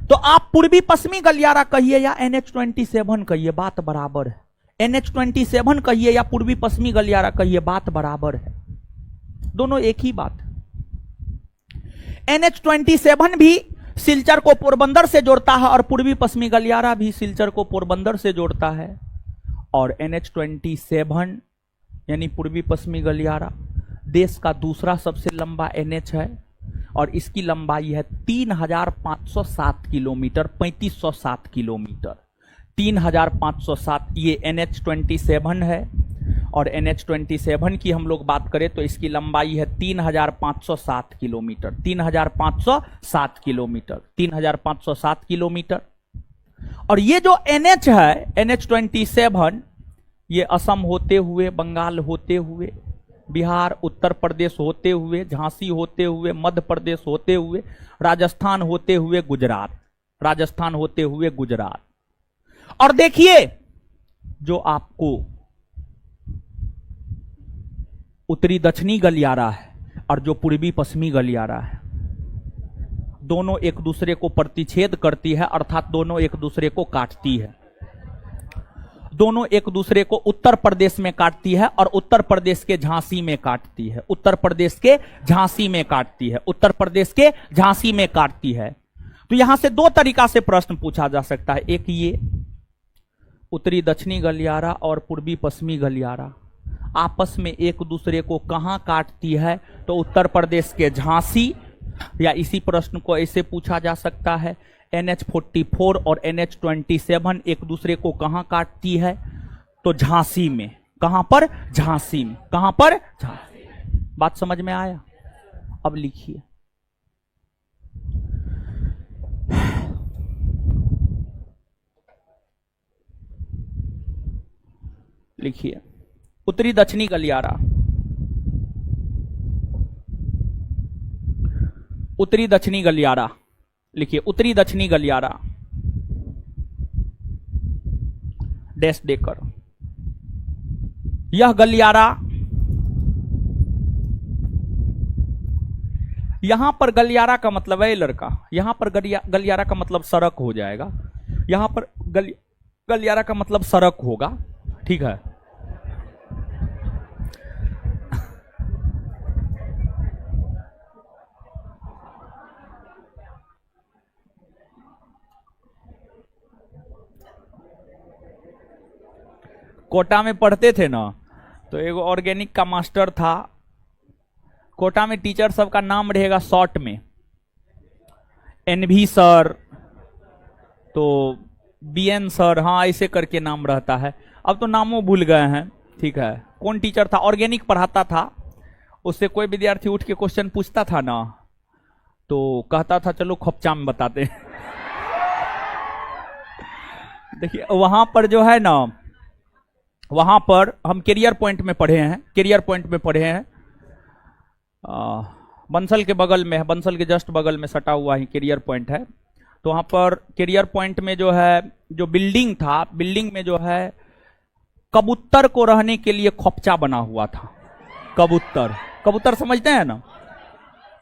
तो आप पूर्वी पश्चिमी गलियारा कहिए या NH-27 कहिए, बात बराबर है। NH-27 कहिए या पूर्वी पश्चिमी गलियारा कहिए, बात बराबर है, दोनों एक ही बात है। NH-27 भी सिलचर को पोरबंदर से जोड़ता है और पूर्वी पश्चिमी गलियारा भी सिलचर को पोरबंदर से जोड़ता है। और NH-27 यानी पूर्वी पश्चिमी गलियारा देश का दूसरा सबसे लंबा NH है और इसकी लंबाई है 3507 किलोमीटर, 3507 किलोमीटर, 3507। ये NH-27 है और NH-27 की हम लोग बात करें तो इसकी लंबाई है 3507 किलोमीटर, 3507 किलोमीटर, 3507 किलोमीटर। और ये जो NH है NH-27, ये असम होते हुए, बंगाल होते हुए, बिहार, उत्तर प्रदेश होते हुए, झांसी होते हुए, मध्य प्रदेश होते हुए, राजस्थान होते हुए गुजरात, राजस्थान होते हुए गुजरात। और देखिए, जो आपको उत्तरी दक्षिणी गलियारा है और जो पूर्वी पश्चिमी गलियारा है, दोनों एक दूसरे को प्रतिच्छेद करती है, अर्थात दोनों एक दूसरे को काटती है। दोनों एक दूसरे को उत्तर प्रदेश में काटती है और उत्तर प्रदेश के झांसी में काटती है, उत्तर प्रदेश के झांसी में काटती है, उत्तर प्रदेश के झांसी में काटती है। तो यहां से दो तरीका से प्रश्न पूछा जा सकता है, एक ये उत्तरी दक्षिणी गलियारा और पूर्वी पश्चिमी गलियारा आपस में एक दूसरे को कहां काटती है, तो उत्तर प्रदेश के झांसी, या इसी प्रश्न को ऐसे पूछा जा सकता है NH-44 और NH-27 एक दूसरे को कहां काटती है, तो झांसी में। कहां पर? झांसी में। कहां पर? झांसी। बात समझ में आया? अब लिखिए, लिखिए उत्तरी दक्षिणी गलियारा, उत्तरी दक्षिणी गलियारा लिखिए, उत्तरी दक्षिणी गलियारा डैश देकर, यह गलियारा, यहां पर गलियारा का मतलब है लड़का, यहां पर गलियारा का मतलब सड़क हो जाएगा, यहां पर गलियारा का मतलब सड़क होगा, ठीक है। कोटा में पढ़ते थे ना, तो एगो ऑर्गेनिक का मास्टर था, कोटा में टीचर सबका नाम रहेगा शॉर्ट में, एनवी सर, तो बीएन सर, हाँ ऐसे करके नाम रहता है। अब तो नामों भूल गए हैं। ठीक है, कौन टीचर था, ऑर्गेनिक पढ़ाता था, उससे कोई विद्यार्थी उठ के क्वेश्चन पूछता था ना, तो कहता था चलो खोपचा में बताते हैं। देखिए वहां पर जो है ना, वहां पर हम कैरियर पॉइंट में पढ़े हैं, कैरियर पॉइंट में पढ़े हैं, बंसल के बगल में है, बंसल के जस्ट बगल में सटा हुआ ही कैरियर पॉइंट है। तो वहां पर कैरियर पॉइंट में जो है, जो बिल्डिंग था, बिल्डिंग में जो है कबूतर को रहने के लिए खोपचा बना हुआ था। कबूतर, कबूतर समझते हैं ना।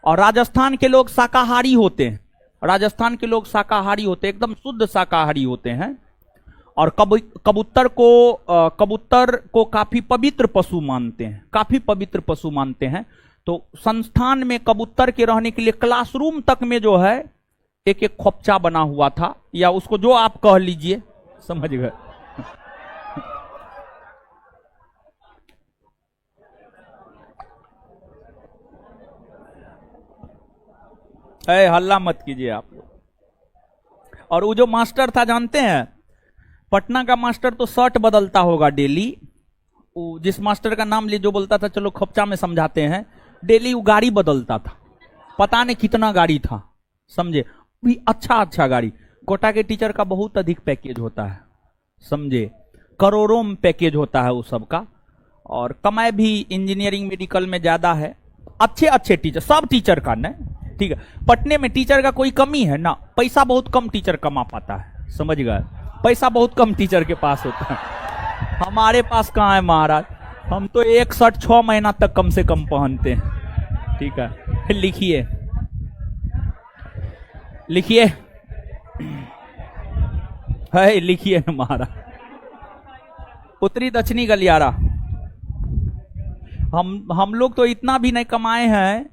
और राजस्थान के लोग शाकाहारी होते हैं, राजस्थान के लोग शाकाहारी होते हैं, एकदम शुद्ध शाकाहारी होते हैं। और कबूतर को काफी पवित्र पशु मानते हैं, काफी पवित्र पशु मानते हैं। तो संस्थान में कबूतर के रहने के लिए क्लासरूम तक में जो है एक एक खोपचा बना हुआ था, या उसको जो आप कह लीजिए, समझ गए। हल्ला मत कीजिए आप लोग। और वो जो मास्टर था जानते हैं, पटना का मास्टर तो शर्ट बदलता होगा डेली। जिस मास्टर का नाम लिए जो बोलता था चलो खोपचा में समझाते हैं, डेली वो गाड़ी बदलता था, पता नहीं कितना गाड़ी था, समझे, भी अच्छा अच्छा गाड़ी। कोटा के टीचर का बहुत अधिक पैकेज होता है, समझे, करोड़ों में पैकेज होता है वो सबका। और कमाई भी इंजीनियरिंग मेडिकल में ज्यादा है। अच्छे अच्छे टीचर, सब टीचर का नहीं, ठीक है। पटने में टीचर का कोई कमी है ना, पैसा बहुत कम टीचर कमा पाता है, समझ गए, पैसा बहुत कम टीचर के पास होता है। हमारे पास कहाँ है महाराज, हम तो एक शर्ट 6 महीना तक कम से कम पहनते हैं। ठीक है, लिखिए लिखिए, है लिखिए महाराज। उत्तरी दक्षिणी गलियारा, हम लोग तो इतना भी नहीं कमाए हैं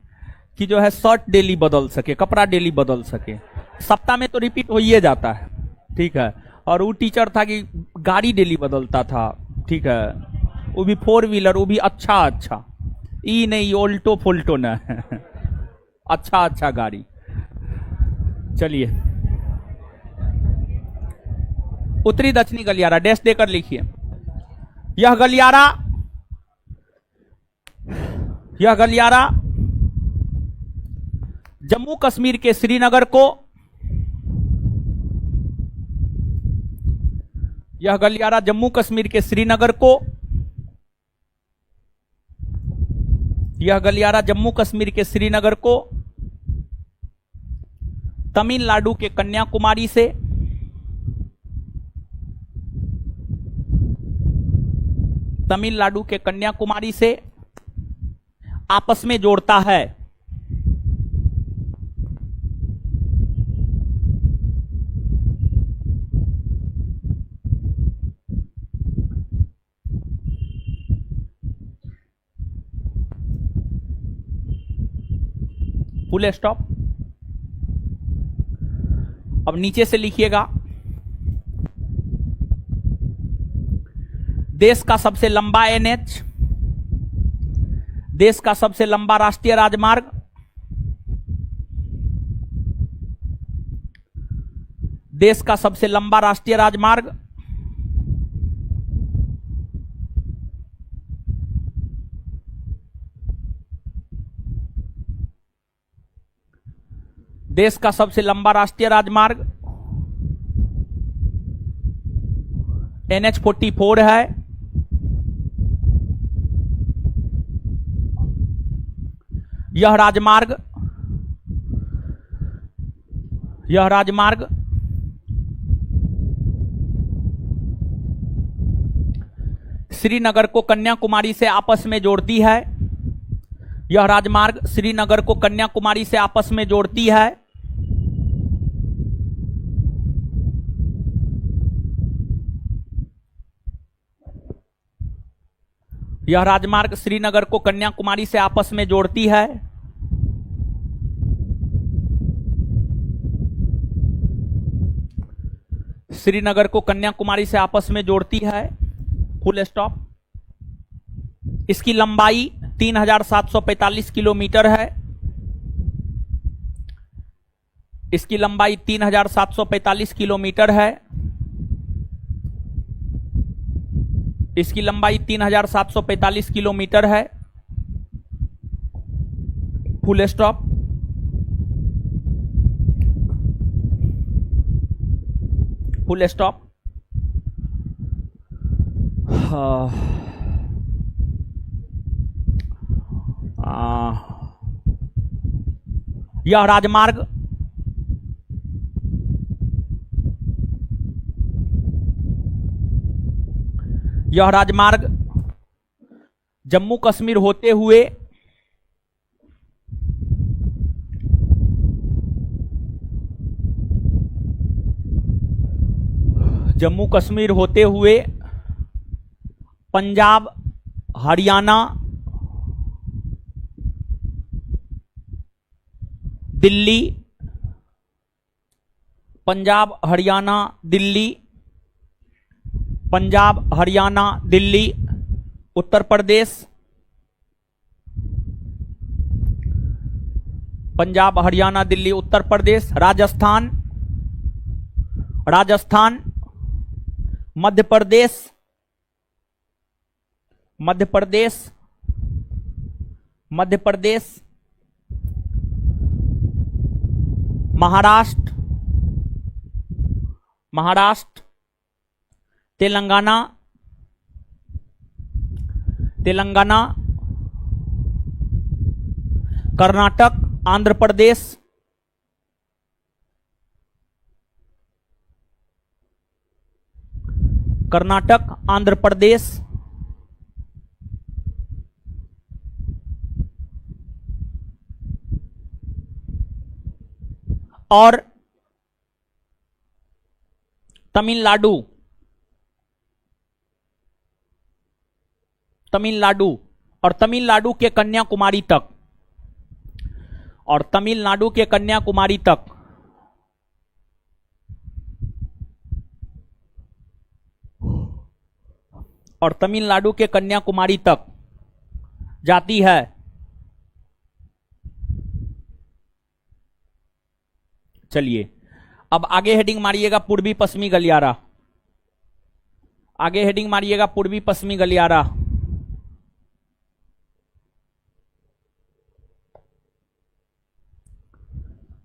कि जो है शर्ट डेली बदल सके, कपड़ा डेली बदल सके, सप्ताह में तो रिपीट हो ही जाता है। ठीक है। और वो टीचर था कि गाड़ी डेली बदलता था, ठीक है, वो भी 4 व्हीलर, वो भी अच्छा अच्छा, ई नहीं ओल्टो फोल्टो न, अच्छा अच्छा गाड़ी। चलिए, उत्तरी दक्षिणी गलियारा डैश देकर लिखिए। यह गलियारा जम्मू कश्मीर के श्रीनगर को, यह गलियारा जम्मू कश्मीर के श्रीनगर को, यह गलियारा जम्मू कश्मीर के श्रीनगर को तमिलनाडु के कन्याकुमारी से, तमिलनाडु के कन्याकुमारी से आपस में जोड़ता है। Full stop. अब नीचे से लिखिएगा, देश का सबसे लंबा एनएच, देश का सबसे लंबा राष्ट्रीय राजमार्ग, देश का सबसे लंबा राष्ट्रीय राजमार्ग देश का सबसे लंबा राष्ट्रीय राजमार्ग NH-44 है। यह राजमार्ग श्रीनगर को कन्याकुमारी से आपस में जोड़ती है। यह राजमार्ग श्रीनगर को कन्याकुमारी से आपस में जोड़ती है। यह राजमार्ग श्रीनगर को कन्याकुमारी से आपस में जोड़ती है। श्रीनगर को कन्याकुमारी से आपस में जोड़ती है। Full stop. इसकी लंबाई 3745 किलोमीटर है। इसकी लंबाई 3745 किलोमीटर है। इसकी लंबाई 3745 किलोमीटर है। Full stop. Full stop. यह राजमार्ग जम्मू कश्मीर होते हुए पंजाब, हरियाणा, दिल्ली, पंजाब हरियाणा दिल्ली, पंजाब हरियाणा दिल्ली, उत्तर प्रदेश, पंजाब हरियाणा दिल्ली उत्तर प्रदेश, राजस्थान, मध्य प्रदेश, महाराष्ट्र, तेलंगाना, कर्नाटक, आंध्र प्रदेश, और तमिलनाडु, और तमिलनाडु के कन्याकुमारी तक, और तमिलनाडु के कन्याकुमारी तक जाती है। चलिए अब आगे हेडिंग मारिएगा पूर्वी पश्चिमी गलियारा। आगे हेडिंग मारिएगा पूर्वी पश्चिमी गलियारा।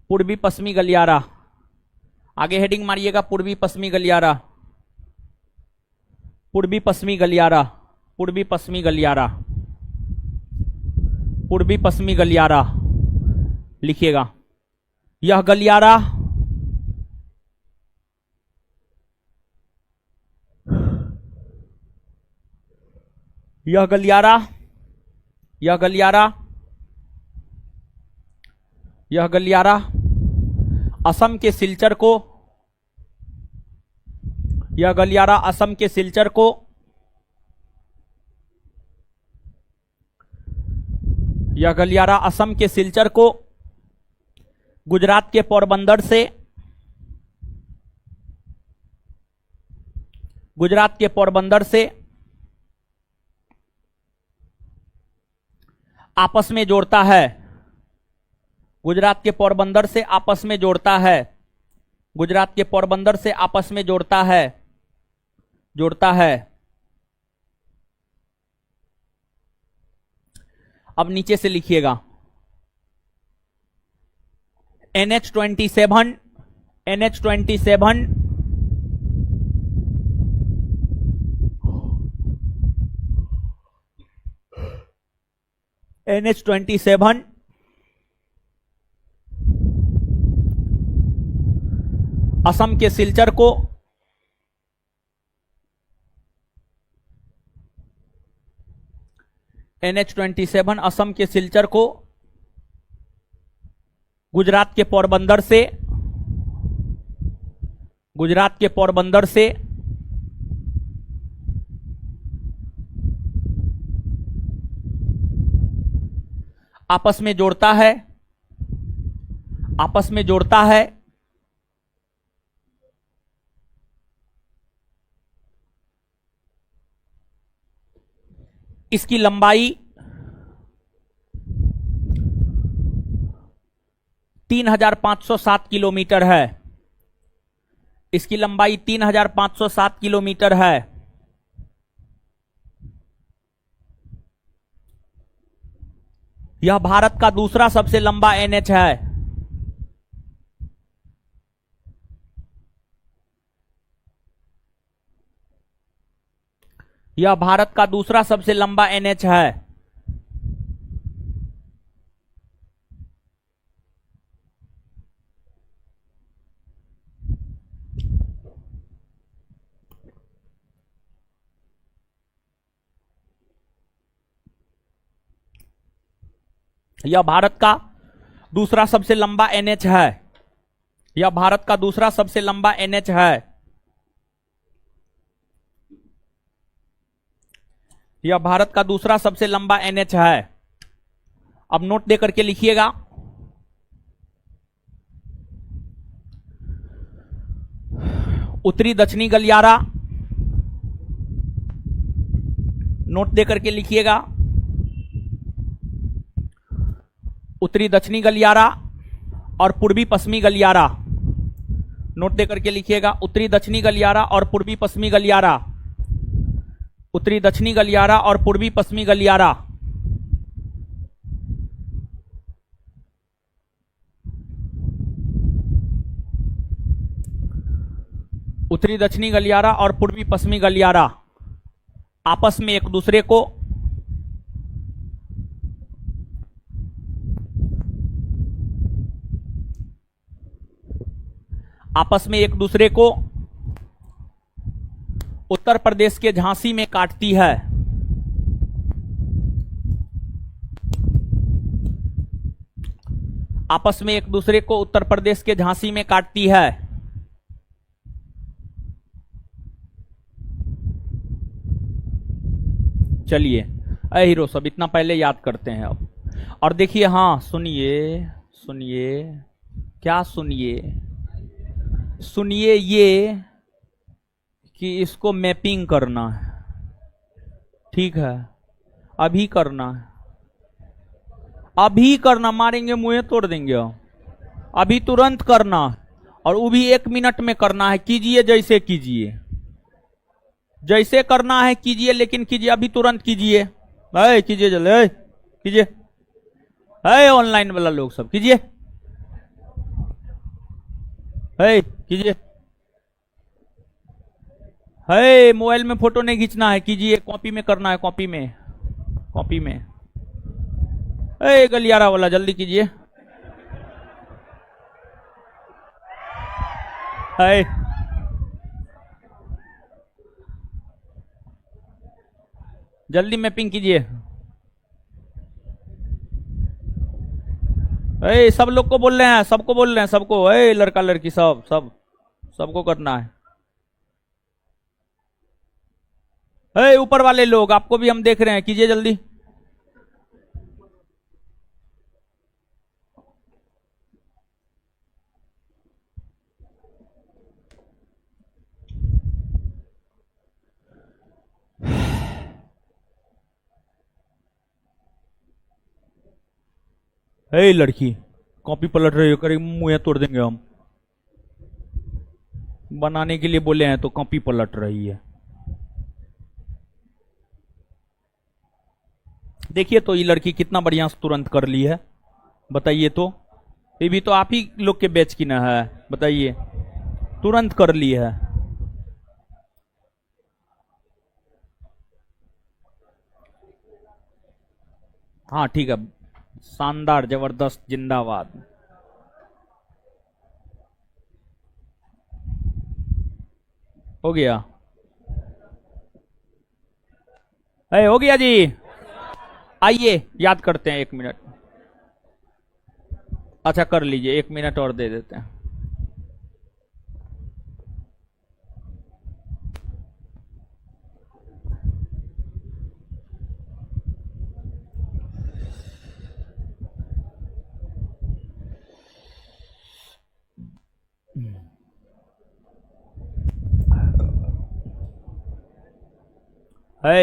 पूर्वी पश्चिमी गलियारा। आगे हेडिंग मारिएगा पूर्वी पश्चिमी गलियारा। पूर्वी पश्चिमी गलियारा। पूर्वी पश्चिमी गलियारा। पूर्वी पश्चिमी गलियारा लिखिएगा। यह गलियारा असम के सिलचर को, यह गलियारा असम के सिलचर को, यह गलियारा असम के सिलचर को गुजरात के पोरबंदर से, गुजरात के पोरबंदर से आपस में जोड़ता है। गुजरात के पोरबंदर से आपस में जोड़ता है। गुजरात के पोरबंदर से आपस में जोड़ता है, जोड़ता है। अब नीचे से लिखिएगा NH27, NH27 NH27 असम के सिलचर को NH27 असम के सिलचर को गुजरात के पोरबंदर से, गुजरात के पोरबंदर से आपस में जोड़ता है, आपस में जोड़ता है। इसकी लंबाई 3,507 किलोमीटर है। इसकी लंबाई 3,507 किलोमीटर है। यह भारत का दूसरा सबसे लंबा एनएच है। यह भारत का दूसरा सबसे लंबा एनएच है। यह भारत का दूसरा सबसे लंबा एनएच है। यह भारत का दूसरा सबसे लंबा एनएच है। यह भारत का दूसरा सबसे लंबा एनएच है। अब नोट दे करके लिखिएगा। उत्तरी दक्षिणी गलियारा, नोट दे करके लिखिएगा। उत्तरी दक्षिणी गलियारा और पूर्वी पश्चिमी गलियारा, नोट दे करके लिखिएगा। उत्तरी दक्षिणी गलियारा और पूर्वी पश्चिमी गलियारा, उत्तरी दक्षिणी गलियारा और पूर्वी पश्चिमी गलियारा। उत्तरी दक्षिणी गलियारा और पूर्वी पश्चिमी गलियारा आपस में एक दूसरे को उत्तर प्रदेश के झांसी में काटती है। आपस में एक दूसरे को उत्तर प्रदेश के झांसी में काटती है। चलिए हीरो सब इतना पहले याद करते हैं अब। और देखिए, हाँ सुनिए सुनिए, क्या सुनिए सुनिए, ये कि इसको मैपिंग करना है, ठीक है? अभी करना है, अभी करना, मारेंगे मुंह तोड़ देंगे। अभी तुरंत करना, और वो भी 1 मिनट में करना है। कीजिए जैसे कीजिए, जैसे करना है कीजिए, लेकिन कीजिए अभी, तुरंत कीजिए। कीजिए जल्दी, कीजिए। ऑनलाइन वाला लोग सब कीजिए, कीजिए। मोबाइल में फोटो नहीं खींचना है, कीजिए। कॉपी में करना है, कॉपी में, कॉपी में। गलियारा वाला जल्दी कीजिए। जल्दी मैपिंग कीजिए। सब लोग को बोल रहे हैं, सबको बोल रहे हैं, सबको। लड़का लड़की सबको करना है। ऊपर वाले लोग, आपको भी हम देख रहे हैं, कीजिए जल्दी। लड़की कॉपी पलट रही हो, करेंगे मुंह तोड़ देंगे हम। बनाने के लिए बोले हैं तो कॉपी पलट रही है। देखिए तो ये लड़की कितना बढ़िया तुरंत कर ली है, बताइए तो। ये भी तो आप ही लोग के बैच की ना है, बताइए, तुरंत कर ली है। हाँ ठीक है, शानदार, जबरदस्त, जिंदाबाद। हो गया, हो गया जी। आइए याद करते हैं, 1 मिनट। अच्छा कर लीजिए, 1 मिनट और दे देते हैं।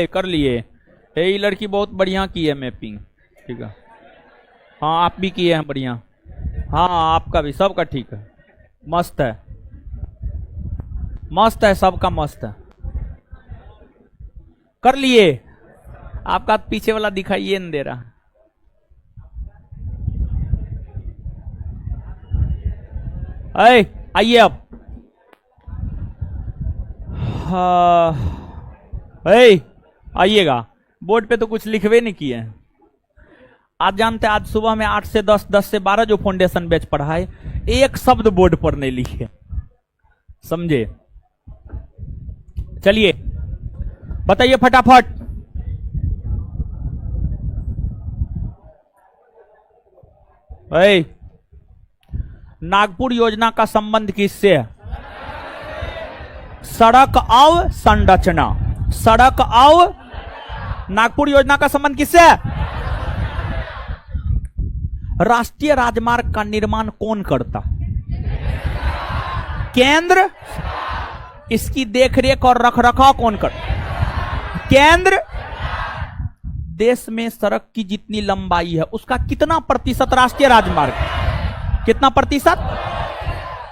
कर लिए। ये लड़की बहुत बढ़िया की है मैपिंग, ठीक है। हाँ आप भी किए हैं बढ़िया। हाँ आपका भी, सबका ठीक है, मस्त है, मस्त है, सबका मस्त है। कर लिए? आपका पीछे वाला दिखाइए नहीं दे रहा। आइए अब। आइएगा, बोर्ड पे तो कुछ लिखवे नहीं किए हैं। आज जानते हैं, आज सुबह में 8 से 10, 10 से 12 जो फाउंडेशन बैच पढ़ाए, एक शब्द बोर्ड पर नहीं लिखे, समझे? चलिए बताइए फटाफट। नागपुर योजना का संबंध किससे है? सड़क और संरचना, सड़क और नागपुर योजना का संबंध किससे है? राष्ट्रीय राजमार्ग का निर्माण कौन करता? केंद्र। इसकी देखरेख और रखरखाव कौन करता? केंद्र। देश में सड़क की जितनी लंबाई है उसका कितना प्रतिशत राष्ट्रीय राजमार्ग? कितना प्रतिशत?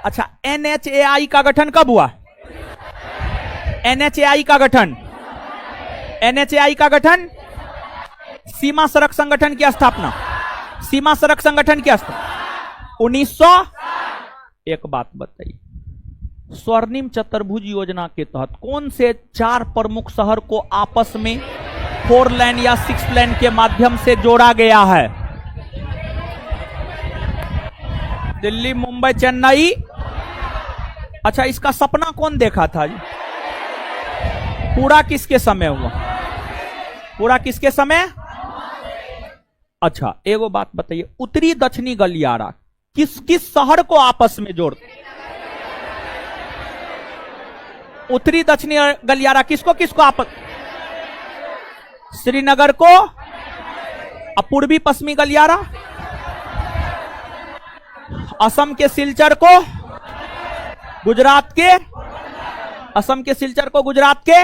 अच्छा, NHAI का गठन कब हुआ? NHAI का गठन, NHAI का गठन, सीमा सड़क संगठन की स्थापना, सीमा सड़क संगठन की स्थापना 1900। एक बात बताइए, स्वर्णिम चतुर्भुज योजना के तहत कौन से 4 प्रमुख शहर को आपस में 4 लेन या 6 लेन के माध्यम से जोड़ा गया है? दिल्ली, मुंबई, चेन्नई। अच्छा, इसका सपना कौन देखा था जी? पूरा किसके समय हुआ? पूरा किसके समय? अच्छा, एगो बात बताइए, उत्तरी दक्षिणी गलियारा किस किस शहर को आपस में जोड़ते? उत्तरी दक्षिणी गलियारा किसको किसको आपस? श्रीनगर को। पूर्वी पश्चिमी गलियारा असम के सिलचर को, गुजरात के, असम के सिलचर को गुजरात के।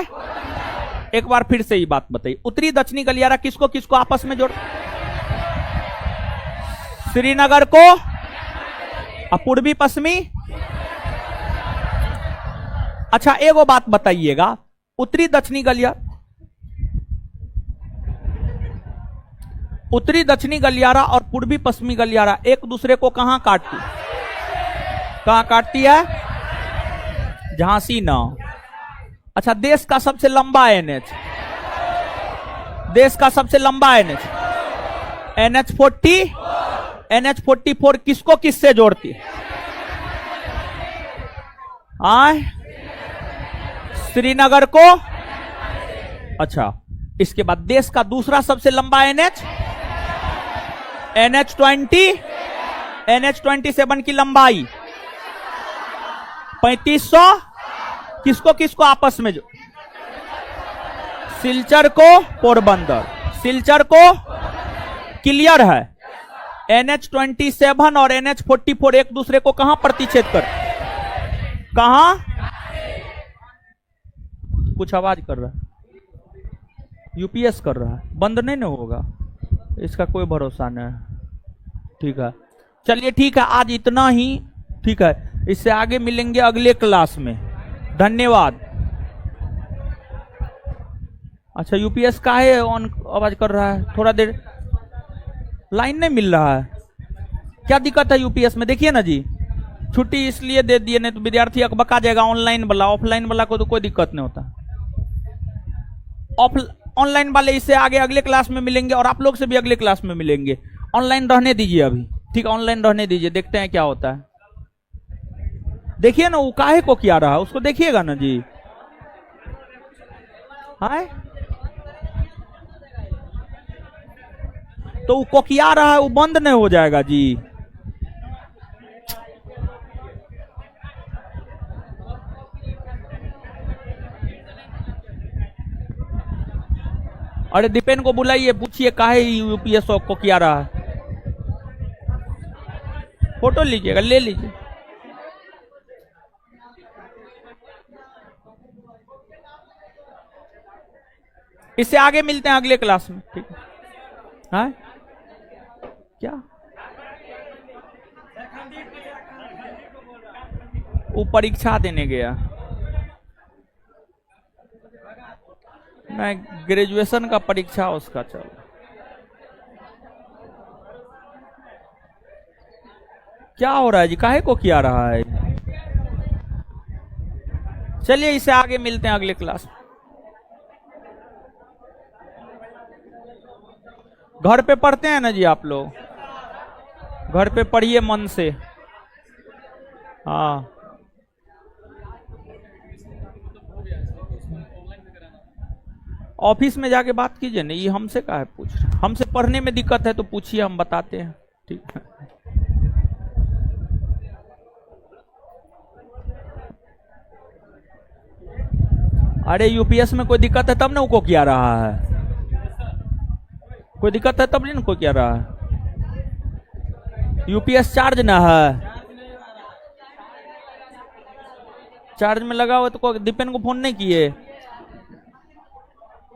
एक बार फिर से ये बात बताइए, उत्तरी दक्षिणी गलियारा किसको किसको आपस में जोड़? श्रीनगर को। पूर्वी पश्चिमी। अच्छा, एगो बात बताइएगा, उत्तरी दक्षिणी गलियारा, उत्तरी दक्षिणी गलियारा और पूर्वी पश्चिमी गलियारा एक दूसरे को कहां काटती? कहां काटती है? झांसी ना। अच्छा, देश का सबसे लंबा NH, देश का सबसे लंबा NH, NH40, NH44 किसको किससे जोड़ती है? श्रीनगर को। अच्छा, इसके बाद देश का दूसरा सबसे लंबा NH, NH20, NH27 की लंबाई 3500 किसको किसको आपस में जो? सिलचर को पोरबंदर, सिलचर को। क्लियर है? NH27 और NH44 एक दूसरे को कहां प्रतिच्छेद कर? कहां? कुछ आवाज कर रहा है, UPS कर रहा है, बंद नहीं ना होगा, इसका कोई भरोसा नहीं। ठीक है, चलिए ठीक है, आज इतना ही। ठीक है, इससे आगे मिलेंगे अगले क्लास में। धन्यवाद। अच्छा, UPS का है ऑन आवाज कर रहा है, थोड़ा देर लाइन नहीं मिल रहा है, क्या दिक्कत है UPS में? देखिए ना जी, छुट्टी इसलिए दे दिए, नहीं तो विद्यार्थी अकबका जाएगा। ऑनलाइन वाला, ऑफलाइन वाला को तो कोई दिक्कत नहीं होता। ऑनलाइन वाले इससे आगे अगले क्लास में मिलेंगे और आप लोग से भी अगले क्लास में मिलेंगे। ऑनलाइन रहने दीजिए अभी, ठीक है, ऑनलाइन रहने दीजिए, देखते हैं क्या होता है। देखिए ना, वो काहे को किया रहा है उसको देखिएगा ना जी। हाय, तो वो कोकिया रहा है, वो बंद नहीं हो जाएगा जी। अरे दीपेन को बुलाइए, पूछिए काहे UPS को किया रहा है। फोटो लीजिएगा, ले लीजिए। इससे आगे मिलते हैं अगले क्लास में, ठीक है? हाँ क्या? वो परीक्षा देने गया। नहीं, ग्रेजुएशन का परीक्षा उसका चल। क्या हो रहा है जी, काहे को किया रहा है? चलिए इसे आगे मिलते हैं अगले क्लास में। घर पे पढ़ते हैं ना जी आप लोग? घर पे पढ़िए मन से। हाँ, ऑफिस में जाके बात कीजिए ना, ये हमसे काहे पूछ रहे? हमसे पढ़ने में दिक्कत है तो पूछिए, हम बताते हैं। ठीक है। अरे यूपीएस में कोई दिक्कत है तब ना उनको किया रहा है। कोई दिक्कत है तब नहीं उनको किया रहा है। यूपीएस चार्ज ना है, चार्ज में लगा हुआ तो दीपेन को फोन नहीं किए?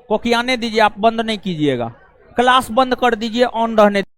को कियाने दीजिए, आप बंद नहीं कीजिएगा, क्लास बंद कर दीजिए, ऑन रहने